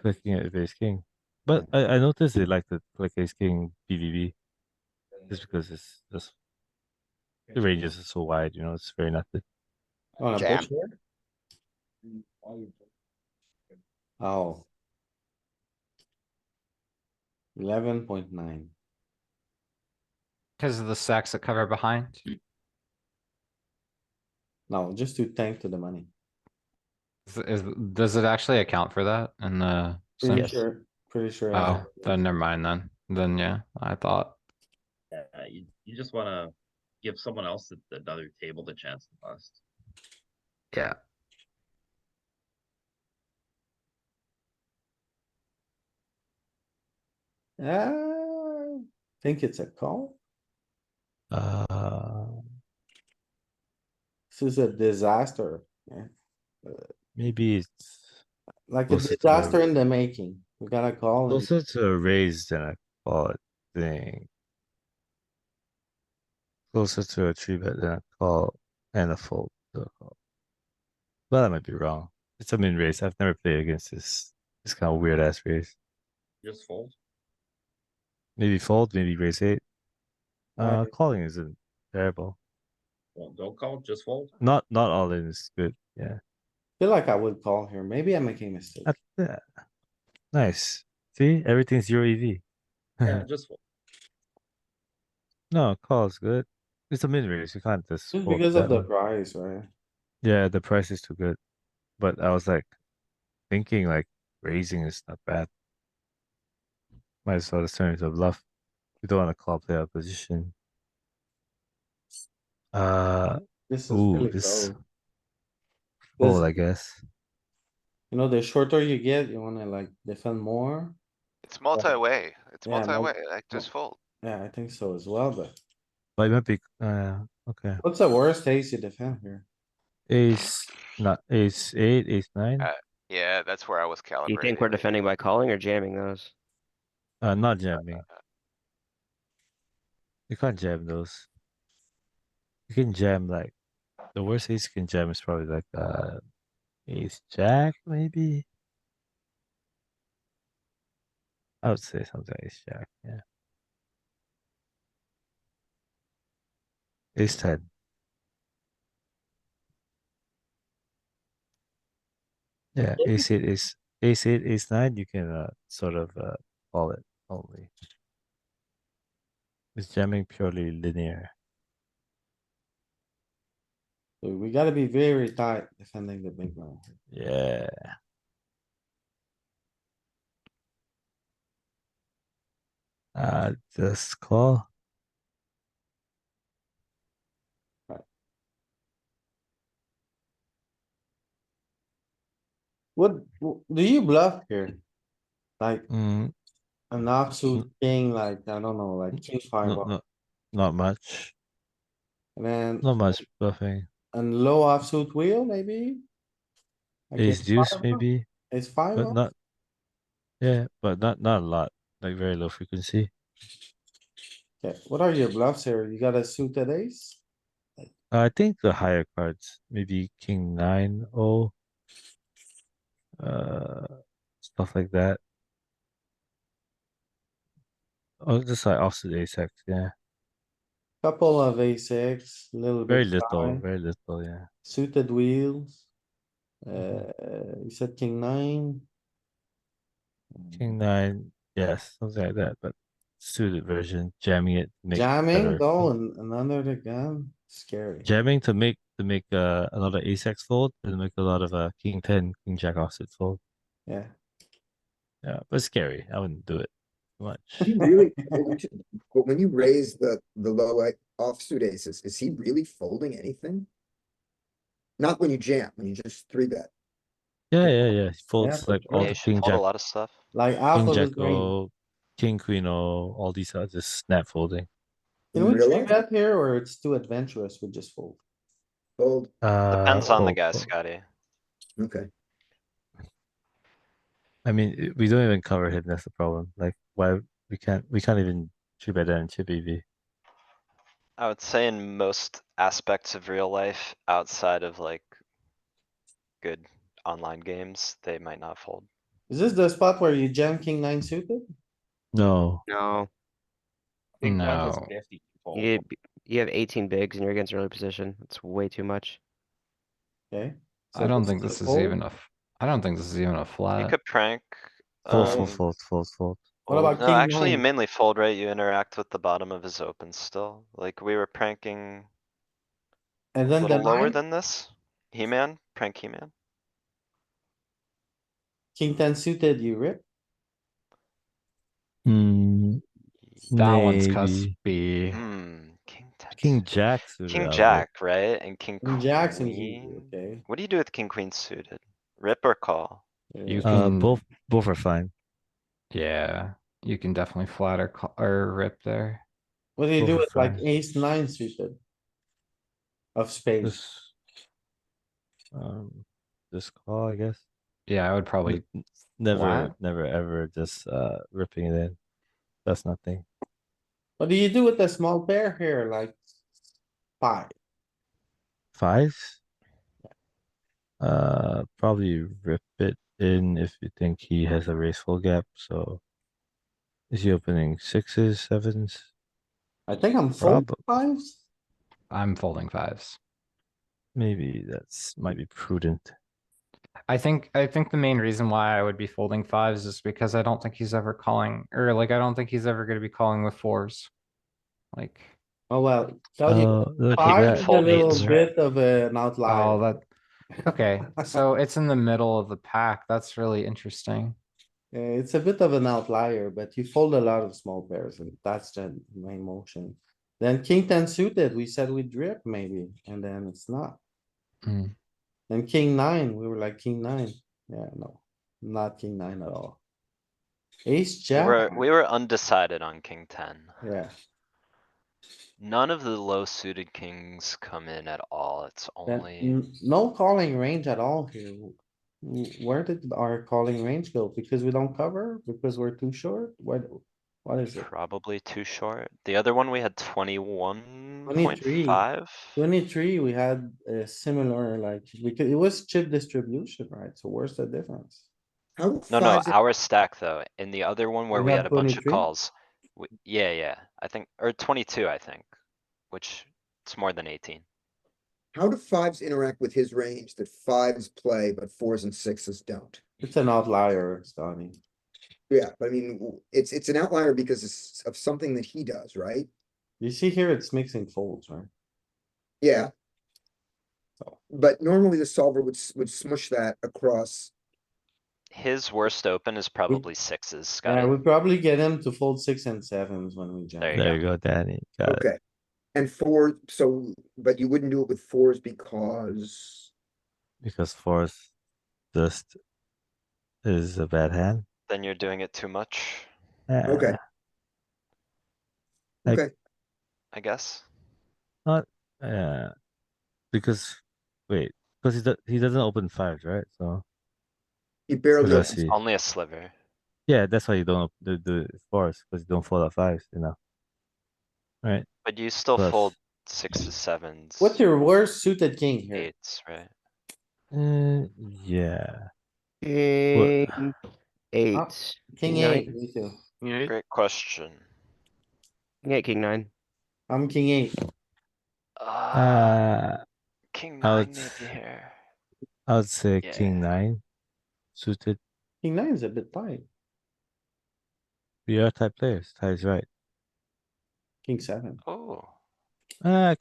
clicking at ace king. But I noticed they like to click ace king BVB just because it's just the ranges are so wide. You know, it's very nothing. Wanna Jam. push here? Oh. 11.9. Because of the stacks that cover behind. No, just to tank to the money. Does it actually account for that in the sim? Pretty Yes. sure, pretty sure. Oh, then never mind then. Then yeah, I thought. Yeah, you just wanna give someone else another table the chance to bust. Yeah. Think it's a call. Uh, This is a disaster. Yeah. maybe it's Like a closer disaster to in the making. We got a call and closer to a raise than a call thing. Closer to a three bet than a call and a fold to a call. But I might be wrong. It's a min race. I've never played against this kind of weird ass race. Just fold. Maybe fold, maybe raise eight. I Calling isn't terrible. Well, don't call, just fold. Not all in is good. Yeah. feel like I would call here. Maybe I'm making a mistake. Yeah. Nice. See, everything's zero EV. Yeah, just fold. No, call is good. It's a min race. You can't just Just fold because of that the one. price, right? Yeah, the price is too good. But I was like thinking like raising is not bad. Might as well just turn it into a bluff. We don't want to call play out position. Uh, This is ooh, really this close. fold, This, I guess. you know, the shorter you get, you wanna like defend more. It's multi-way. It's Yeah, no- multi-way. I just fold. Yeah, I think so as well, but But it might be. Okay. what's the worst ace you defend here? Ace, not ace eight, ace nine. Uh, Yeah, that's where I was Do you think we're calibrating. defending by calling or jamming those? Not jamming. You can't jam those. You can jam like the worst ace you can jam is probably like ace jack maybe. I would say something ace jack. Yeah. Ace ten. Yeah, ace eight, ace nine, you can sort of call it only. It's jamming purely linear. So we gotta be very tight defending the big blind. Yeah. Just call. What, do you bluff here? Like Mm, an offsuit king, like, I don't know, like king five no, off, no, not much. and then Not much bluffing. and low offsuit wheel, maybe? Like Ace it's deuce five off, maybe, it's five but off, not, yeah, but not a lot. Like very low frequency. okay, what are your bluffs here? You got a suited ace? I think the higher cards, maybe king nine, oh, uh, stuff like that. Oh, just like offsuit ace X, yeah. Couple of ace six, little bit high, Very little, yeah. suited wheels. Mhm. You said king nine. King nine, yes, something like that, but suited version, jamming it to make Jamming better. though, and under the gun, scary. Jamming to make another ace X fold and make a lot of king 10, king jack offsuit fold. Yeah. Yeah, but scary. I wouldn't do it too He much. really, but when you raise the low offsuit aces, is he really folding anything? Not when you jam, when you just three bet. Yeah. He Yeah, folds for like all Yeah, sure. you the should fold a lot of stuff. Like half king of jack his range. O, king queen O, all these are just snap folding. Can In we real three life, bet here or it's too adventurous? We just fold. fold, Depends on the Fold, guy, fold. Scotty. okay. I mean, we don't even cover him. That's the problem. Like, why we can't even three bet that and chip EV. I would say in most aspects of real life, outside of like good online games, they might not fold. Is this the spot where you jam king nine suited? No, No, King nine has No. 50 you, fold. you have 18 bigs and you're against early position. It's way too much. Okay. I So don't this think a this is fold. even I don't think this is even a You flat. could prank, fold, Fold. fold. What about no, king actually you nine? mainly fold, right? You interact with the bottom of his open still. Like we were pranking And a then the little lower nine, than this. He-Man, prank He-Man. king ten suited, you rip. Hmm, That one's maybe cuspy. King ten king suited. jack suited. King I'll rip. jack, right? And king King jack seems easy, queen. okay? What do you do with king queen suited? Rip or call? You Uh, can, Both are fine. yeah, you can definitely flat or rip there. What do you Both do are with like fine. ace nine suited? Of spades? Just um, just call, I guess. Yeah, I would probably flat. Never ever just ripping it in. That's nothing. What do you do with the small pair here, like five? Fives? Probably rip it in if you think he has a raise full gap. So is he opening sixes, sevens? I think I'm full Probably. fives. I'm folding fives. Maybe that's might be prudent. I think the main reason why I would be folding fives is because I don't think he's ever calling, or like I don't think he's ever gonna be calling with fours. Like, Oh, well, tell you, Oh, look But he at five could that. is a fold Look little at eights, that. right? bit of an outlier. oh, that, okay, so it's in the middle of the pack. That's really interesting. It's a bit of an outlier, but you fold a lot of small pairs and that's the main motion. Then king ten suited, we said we drip maybe, and then it's not. Mm. Then king nine, we were like king nine. Yeah, no, not king nine at all. Ace We jack, were, we were undecided on king ten. yeah, None of the low suited kings come in at all. It's then only, no calling range at all here. Where did our calling range go? Because we don't cover, because we're too short? What is it? probably too short. The other one, we had 21.5. 23, we had a similar, like, because it was chip distribution, right? So where's the difference? How do No, fives, our stack though. In the other one where We we had had a bunch of 23? calls. Yeah, I think, or 22, I think, which it's more than 18. How do fives interact with his range that fives play, but fours and sixes don't? It's an outlier, Scotty. Yeah, but I mean, it's an outlier because of something that he does, right? You see here, it's mixing folds, right? Yeah. So, But normally the solver would smush that across. His worst open is probably sixes, yeah, Scotty. we probably get him to fold 6 and 7s when we There jam. you There you go, Danny. Got it. Okay. And four, so, but you wouldn't do it with fours because, Because fourth just is a bad hand. Then you're doing it too much, okay, Like- okay. I guess. Not, because, wait, because he doesn't open fives, right? So, He barely let's opens. see. Only a sliver. Yeah, that's why you don't do fours, because you don't fold out fives, Right? But you still Plus. fold sixes, sevens, What's your worst suited king here? eights, right? Yeah. King eight. King King 8, nine. me too. Great question. King eight, king nine. I'm king 8. King I would, nine maybe here. I would say Yeah. king nine suited. King 9 is a bit tight. We are type players. Ty is right. King 7. Oh,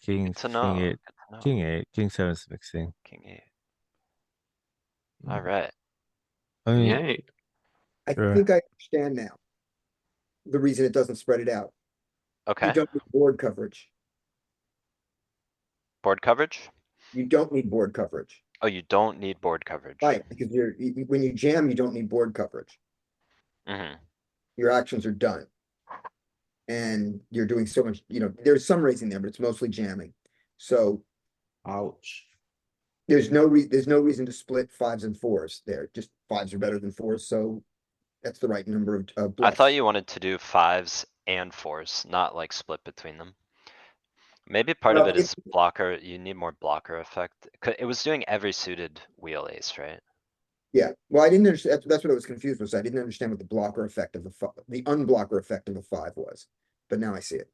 King good to king know. eight, Good to know. king eight, king seven's mixing. King eight. Alright, I mean, I sure. think I understand now. The reason it doesn't spread it out. You okay. don't need board coverage. Board coverage? You don't need board coverage. Oh, you don't need board coverage. Right, because when you jam, you don't need board coverage. Mm-hmm. Your actions are done. And you're doing so much, there's some raising there, but it's mostly jamming. So Ouch. there's no reason to split fives and fours there. Just fives are better than fours, so that's the right number of I bluffs. thought you wanted to do fives and fours, not like split between them. Maybe part of Well, it is blocker, you need more blocker effect. It was doing every suited wheel ace, right? Yeah, well, I didn't understand, that's what I was confused with. I didn't understand what the blocker effect of the unblocker effect of a five was, but now I see it.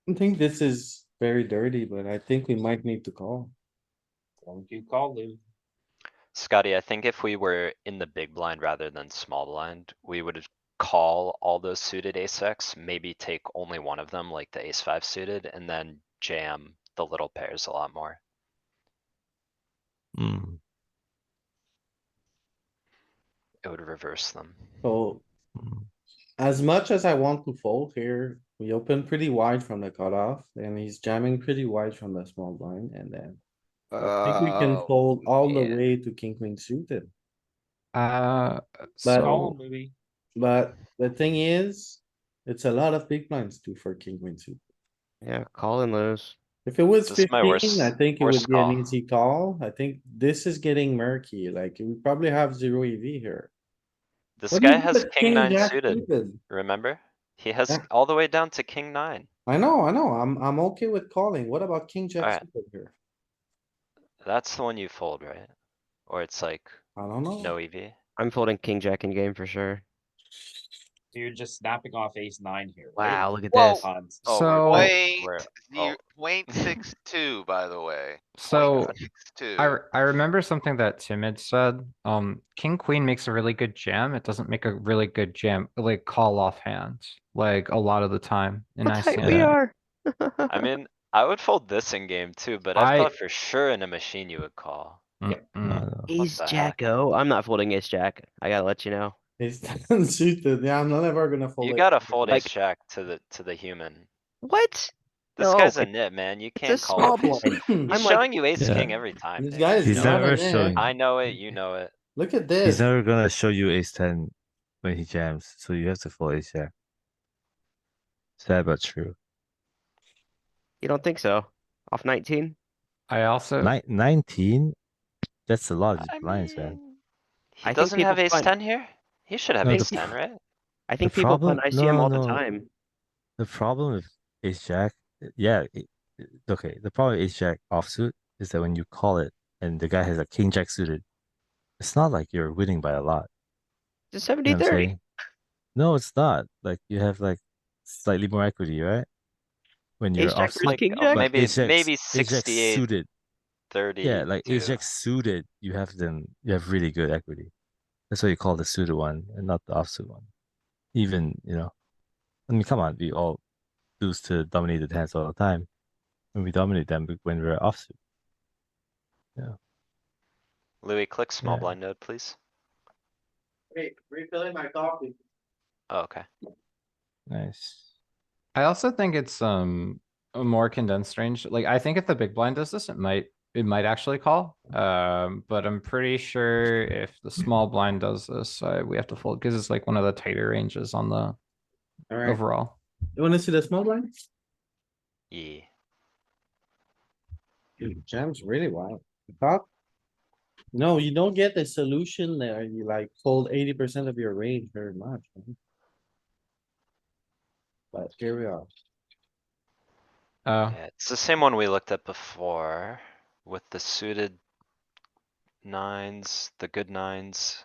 I think this is very dirty, but I think we might need to call. Don't you call, Lou? Scotty, I think if we were in the big blind rather than small blind, we would call all those suited ace X, maybe take only one of them, like the ace five suited, and then jam the little pairs a lot more. Mm, It would reverse them. So mm. as much as I want to fold here, we open pretty wide from the cutoff and he's jamming pretty wide from the small blind and then. I think we can Oh, fold all the man. way to king queen suited, Uh, But- Call, so, Louis. but the thing is. It's a lot of big blinds too for king queen suited. Yeah, call and lose. If it was This is my 15, I think it worst would be an call. easy call. I think this is getting murky, like we probably have 0 EV here. This What do you guy do has with king nine jack suited, remember? He has Yeah. all the way down to king nine. I know, I'm okay with calling. What about king jack Alright. suited here? That's the one you fold, right? Or it's like I don't know. no EV. I'm folding king jack in game for sure. So you're just snapping off ace nine here, Wow, right? look at Whoa. this. Tons. Oh, So- Point oh. 0.62, by the way. so 0.62. I remember something that Timid said, king queen makes a really good jam. It doesn't make a really good jam, like call off hands, like a lot of the time in How tight ICM. we are. I mean, I would fold this in game too, but I thought for sure in a machine you would call. Mm-mm. No. Ace the jack oh, I'm not folding ace jack. I gotta let you know. It's unsuited. Yeah, I'm never gonna fold You it. gotta fold ace Like- jack to the human. What? This No, guy's a it- nit, man. You It's a can't call small off ace. blind. He's I'm like, showing you ace Yeah. king every time. This Nick. guy is You He's know not it. never a showing. neck. I know it, you know it. Look at He's this. never gonna show you ace 10 when he jams, so you have to fold ace jack. Sad but true. you don't think so? Off 19? I also, 19? That's a lot of I blinds, man. mean, he I think doesn't have people ace find- ten here? He should have No, ace the- ten, right? I think people problem- put ICM no, all the no. time. The problem with ace jack, yeah, okay. The problem with ace jack offsuit is that when you call it and the guy has a king jack suited, it's not like you're winning by a lot. It's a You know what I'm 70-30. saying? No, it's not. Like you have like slightly more equity, right? when Ace you're jack off. versus Like, king oh, jack? But maybe, ace maybe jack 68, suited. Yeah, like ace 32. jack suited, you have really good equity. That's why you call the suited one and not the offsuit one. Even, I mean, come on, we all lose to dominated hands all the time. And we dominate them when we're offsuit. Yeah, Louis, click small yeah. blind node, please. Wait, refilling my coffee. Oh, okay. Nice. I also think it's a more condensed range. Like I think if the big blind does this, it might actually call. But I'm pretty sure if the small blind does this, we have to fold because it's like one of the tighter ranges on the Alright, overall. you wanna see the small blind? Yeah. Dude, jams really wild. Thought? No, you don't get the solution there. You like fold 80% of your range very much. Man. But here we are. Oh, Yeah, it's the same one we looked at before with the suited nines, the good nines.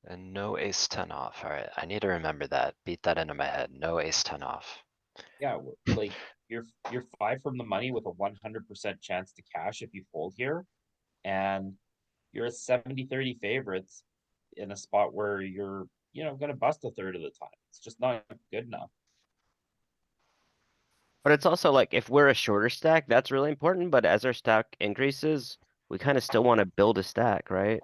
And no ace ten off. Alright, I need to remember that. Beat that into my head. No ace ten off. Yeah, like you're 5 from the money with a 100% chance to cash if you fold here. And you're a 70-30 favorites in a spot where you're, gonna bust a third of the time. It's just not good enough. But it's also like, if we're a shorter stack, that's really important, but as our stack increases, we kinda still wanna build a stack, right?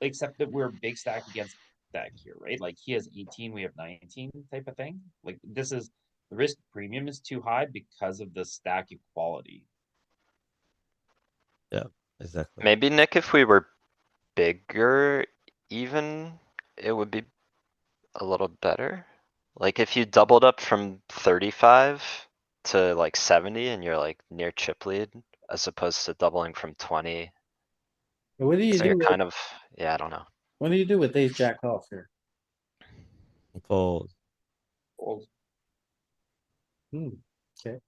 Except that we're big stack against stack here, right? Like he has 18, we have 19 type of thing. Like this is the risk premium is too high because of the stack equality. Yeah, exactly. Maybe Nick, if we were bigger even, it would be a little better. Like if you doubled up from 35 to like 70 and you're like near chip lead as opposed to doubling from 20. What do you So you're do with, kind of, yeah, I don't know. what do you do with ace jack off here? Fold. Fold. Hmm, okay,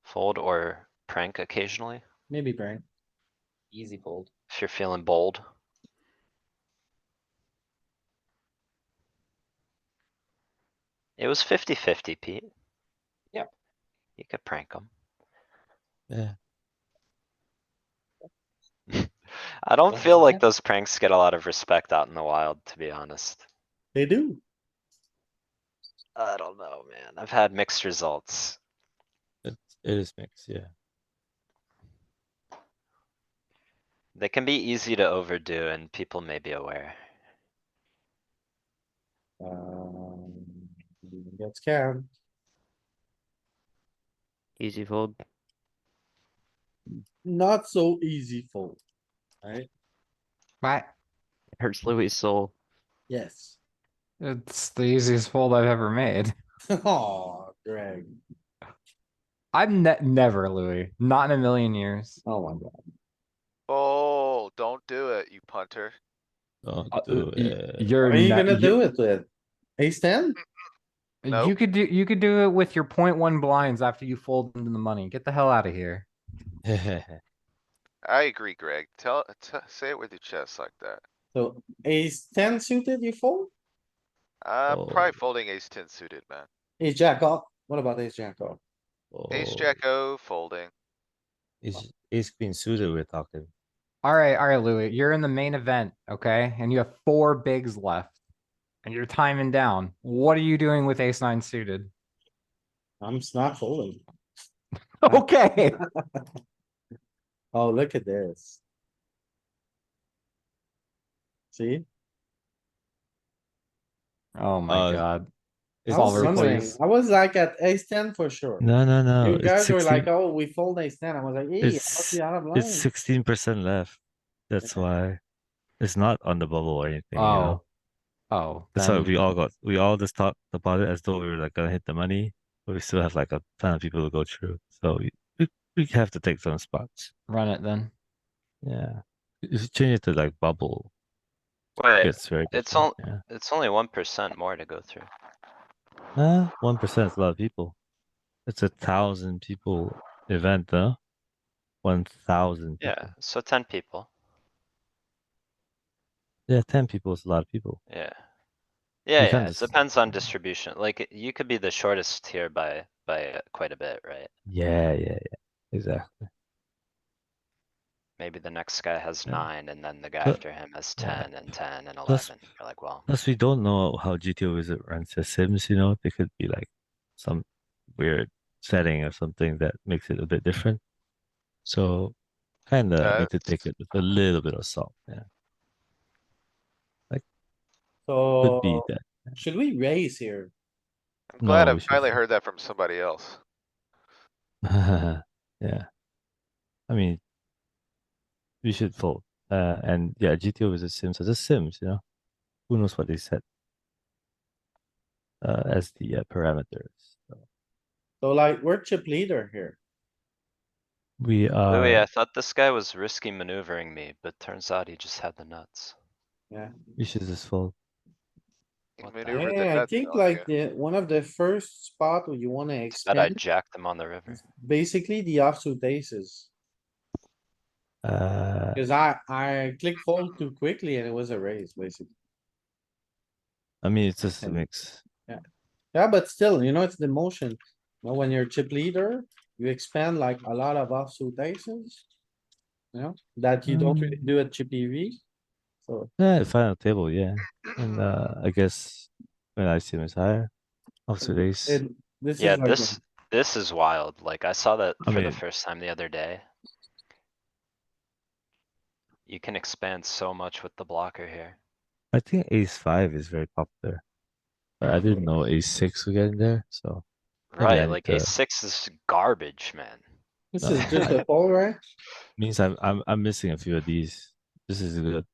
Fold or prank occasionally maybe Brian. Easy fold. if you're feeling bold. It was 50-50, Pete. Yep. You could prank them. Yeah. I don't Well, feel like yeah. those pranks get a lot of respect out in the wild, to be honest. They do. I don't know, man. I've had mixed results. It is mixed, yeah. They can be easy to overdo and people may be aware. Get scared. Easy fold. Not so easy fold. Right? bye. Hurts Louis' soul. Yes. It's the easiest fold I've ever made. Oh, Greg. I'm never Louis, not in a million years. Oh my god. Oh, don't do it, you punter. Don't do it. You're What are you not. gonna do it with? Ace ten? You Nope. could do it with your 0.1 blinds after you fold into the money. Get the hell out of here. I agree, Greg. Say it with your chest like that. So ace ten suited, you fold? I'm probably Oh, folding ace ten suited, man. Ace jack off? What about ace jack off? Ace oh. jack O folding. Ace queen suited we're talking. All right, Louis. You're in the main event, okay? And you have 4 bigs left. And you're timing down. What are you doing with ace nine suited? I'm not folding. Okay. Oh, look at this. See? Oh my god. I It's was Solver, wondering, please. I was like at ace ten for sure. no. You It's guys were like, 16. oh, we fold ace ten. I was like, hey, I must be out of It's line. 16% left. That's Yeah. why it's not on the bubble or anything. Oh, That's why then we all just talked about it as though we were like gonna hit the money, but we still have like a ton of people to go through. So we have to take some spots. run it then. Yeah. If you change it to like bubble, Wait, it's very it's different. Yeah. it's only 1% more to go through. 1% is a lot of people. It's 1,000 people event though. 1,000 Yeah, people. so 10 people. Yeah, 10 people is a lot of people. Yeah. You Yeah, can't it just depends on distribution. Like, you could be the shortest here by by quite a bit, right? Yeah, exactly. Maybe the next guy has Yeah. 9 and then the guy But- after him has yeah. 10 and 10 and Plus- 11. You're like, well, Plus, we don't know how GTO Wizard runs their sims, you know? They could be like some weird setting or something that makes it a bit different. So, kind of need to take it with a little bit of salt. Yeah, could be So that. should we raise here? I'm glad No, we I've should. finally heard that from somebody else. Yeah. I mean, we should fold. And yeah, GTO Wizard sims are just sims, you know? Who knows what they set as the parameters. So So like, we're chip leader here. we Louis, are. I thought this guy was risky maneuvering me, but turns out he just had the nuts. Yeah. We should just fold. You What the maneuvered the Yeah, I nuts think on like you. one of the first spot where you wanna Bet I expand, jacked them on the river. is basically the offsuit aces. Uh, Cause I clicked fold too quickly and it was a raise, basically. I mean, it's just a mix. Yeah, but still, it's the motion. When you're chip leader, you expand like a lot of offsuit aces. That you don't really do at chippy V. So, Yeah, final table, yeah. And I guess when ICM is higher, also ace. it, this Yeah, is like, this is wild. Like I saw that I for the mean- first time the other day. You can expand so much with the blocker here. I think ace 5 is very popular. But I didn't know ace 6 would get in there, so maybe I Right, need like to. ace 6 is garbage, man. this No, is just a fold, right? means I'm missing a few of these. This is good.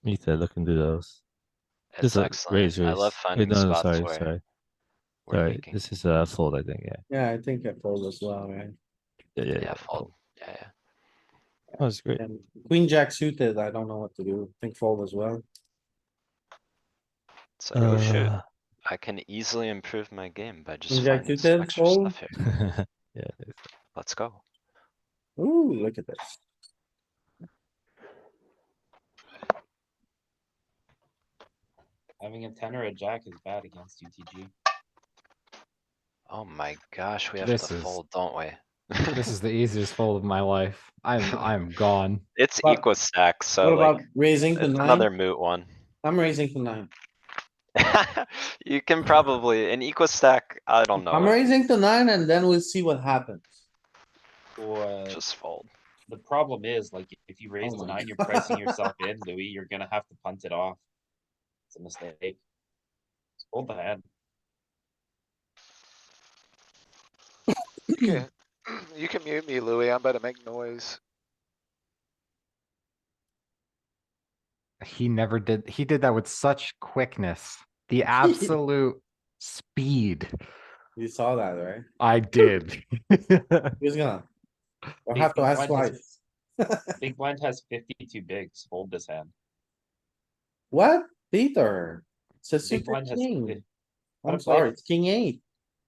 Need to look into those. It's Just a excellent. I love raise. Wait, finding no, spots sorry. where we're Sorry, leaking. this is a fold, I think, yeah. Yeah, I think I fold as well, right? Yeah, fold. Yeah. That was great. And queen jack suited, I don't know what to do. Think fold as well. It's like, oh shoot, Uh, I can easily improve my game by just Queen jack finding some suited, extra fold. stuff here. yeah. Let's go. Ooh, look at this. Having a 10 or a jack is bad against UTG. Oh my gosh, we have This to is- fold, don't we? This is the easiest fold of my life. I'm gone. It's But equal stack, so What about like, raising to it's another nine? moot one. I'm raising to nine. You can probably, an equal stack, I don't know. I'm raising to nine and then we'll see what happens. So, Just fold. the problem is, like, if you raise Oh to my 9, you're pricing yourself in, Louis, you're gonna have to punt it off. It's a mistake. Just hold the hand. You can, you can mute me, Louis. I'm about to make noise. He never did. He did that with such quickness. The absolute speed. You saw that, right? I did. Who's gonna? We'll Big- have to big ask blind has- twice. Big blind has 52 bigs, hold this hand. What? Peter? It's a Big super blind has king. fif- I'm Gotta play sorry, it. it's king eight.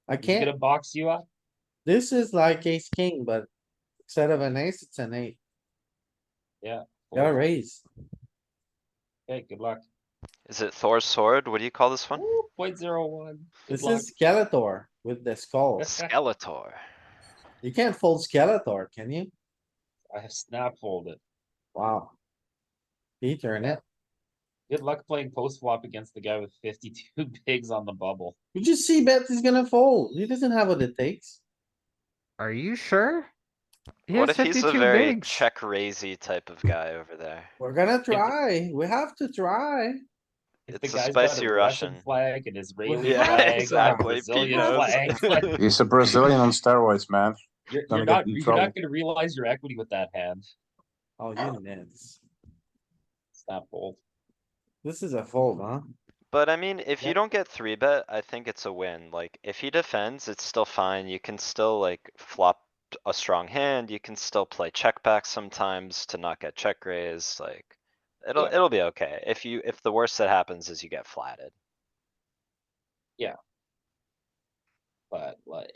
I He's gonna can't, box you up. this is like ace king, but instead of an ace, it's an eight. Yeah. Gotta fold. raise. Okay, good luck. Is it Thor's sword? What do you call this one? Ooh, 0.01. Good This luck. is Skeletor with the skull. Skeletor. You can't fold Skeletor, can you? I have snap folded. Wow. Peter in it. Good luck playing post flop against the guy with 52 bigs on the bubble. You just see bet he's gonna fold. He doesn't have what it takes. Are you sure? He What has if he's a 52 very bigs. check raisey type of guy over there? We're gonna try. We have to try. If It's the a guy's got spicy a Russian Russian. flag, an Israeli Yeah, flag, or a exactly. Pete Brazilian knows. flag, like, He's a Brazilian on steroids, man. you're Gonna not get in you're trouble. not gonna realize your equity with that hand. Oh, you nits. Snap fold. This is a fold, huh? But I mean, if Yeah. you don't get 3-bet, I think it's a win. Like, if he defends, it's still fine. You can still like flop a strong hand. You can still play check back sometimes to not get check raised, like. Yeah. It'll be okay. If the worst that happens is you get flatted. But like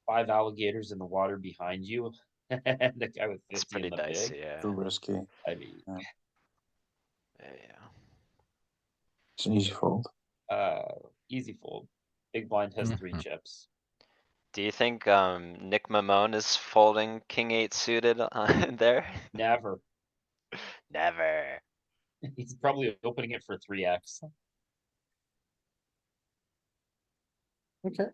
5 alligators in the water behind you, and the guy with It's 50 in pretty the dicey, big. yeah. Too risky. I mean, Yeah. It's an easy fold. easy fold. Big blind has 3 Mhm. chips. Do you think, Nick Mamone is folding king eight suited there? Never. Never. He's probably opening it for 3x. Okay.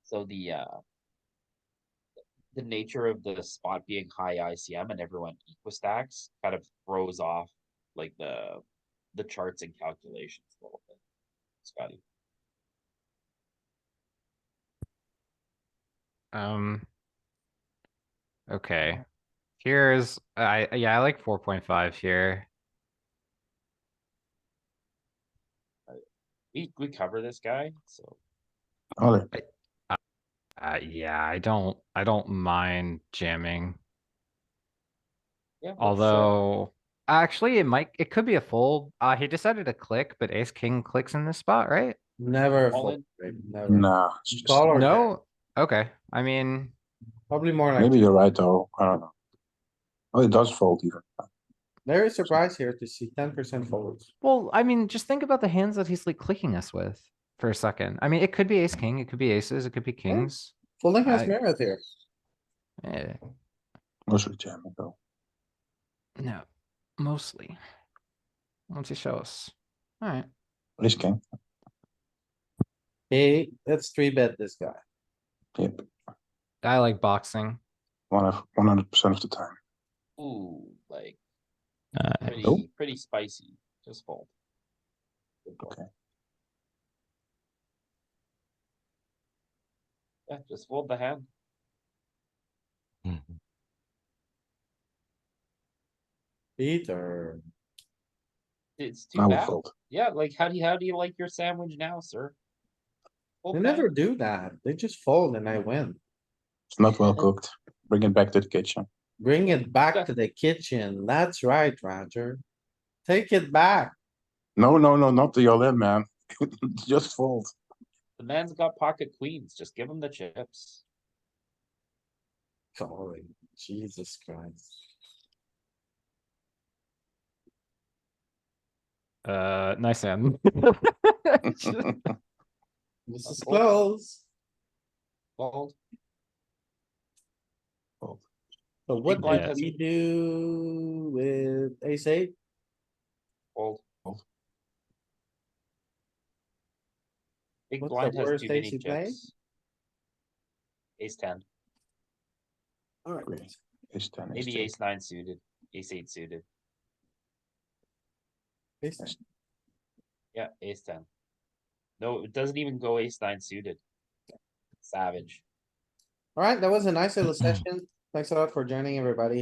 So the nature of the spot being high ICM and everyone equistacks kind of throws off like the charts and calculations a little bit. Scotty. Okay. Here's, yeah, I like 4.5 here. We cover this guy, so Alright, Yeah, I don't mind jamming. yeah. for sure. Although, actually, it could be a fold. He decided to click, but ace king clicks in this spot, right? Never All fold, in. right? Never. nah, it's just, Call or bet? No? Okay, I mean, Probably more like, maybe you're right though, I don't know. Oh, it does fold even. very surprised here to see 10% folds. well, I mean, just think about the hands that he's like clicking us with for a second. I mean, it could be ace king, it could be aces, it could be kings. Folding has I- merit here. Eh, Mostly jamming though. no, mostly. Once you show us. Alright, Ace king, Hey, let's three bet this guy. yep, I like boxing. 100% of the time. Ooh, like Nope. pretty spicy. Just fold. Good fold. Okay. Yeah, just fold the hand. Peter. It's too Now we bad. fold. Yeah, like how do you like your sandwich now, sir? Fold They back. never do that. They just fold and I win. It's not well cooked. Bring it back to the kitchen. Bring it back to the kitchen. That's right, Roger. Take it back. No, not the all-in, man. Just fold. The man's got pocket queens. Just give him the chips. Sorry, Jesus Christ. Nice hand. This is Fold. close. Fold. Fold. So what blind did has- we do with ace eight? Fold. Fold. Big What's blind the has worst too many ace he played? chips. Ace 10, Alright, Ace 10, ace maybe jack. ace 9 suited, ace 8 suited. ace ten. Yeah, ace 10. No, it doesn't even go ace 9 suited. Savage. Alright, that was a nice little session. Thanks a lot for joining, everybody.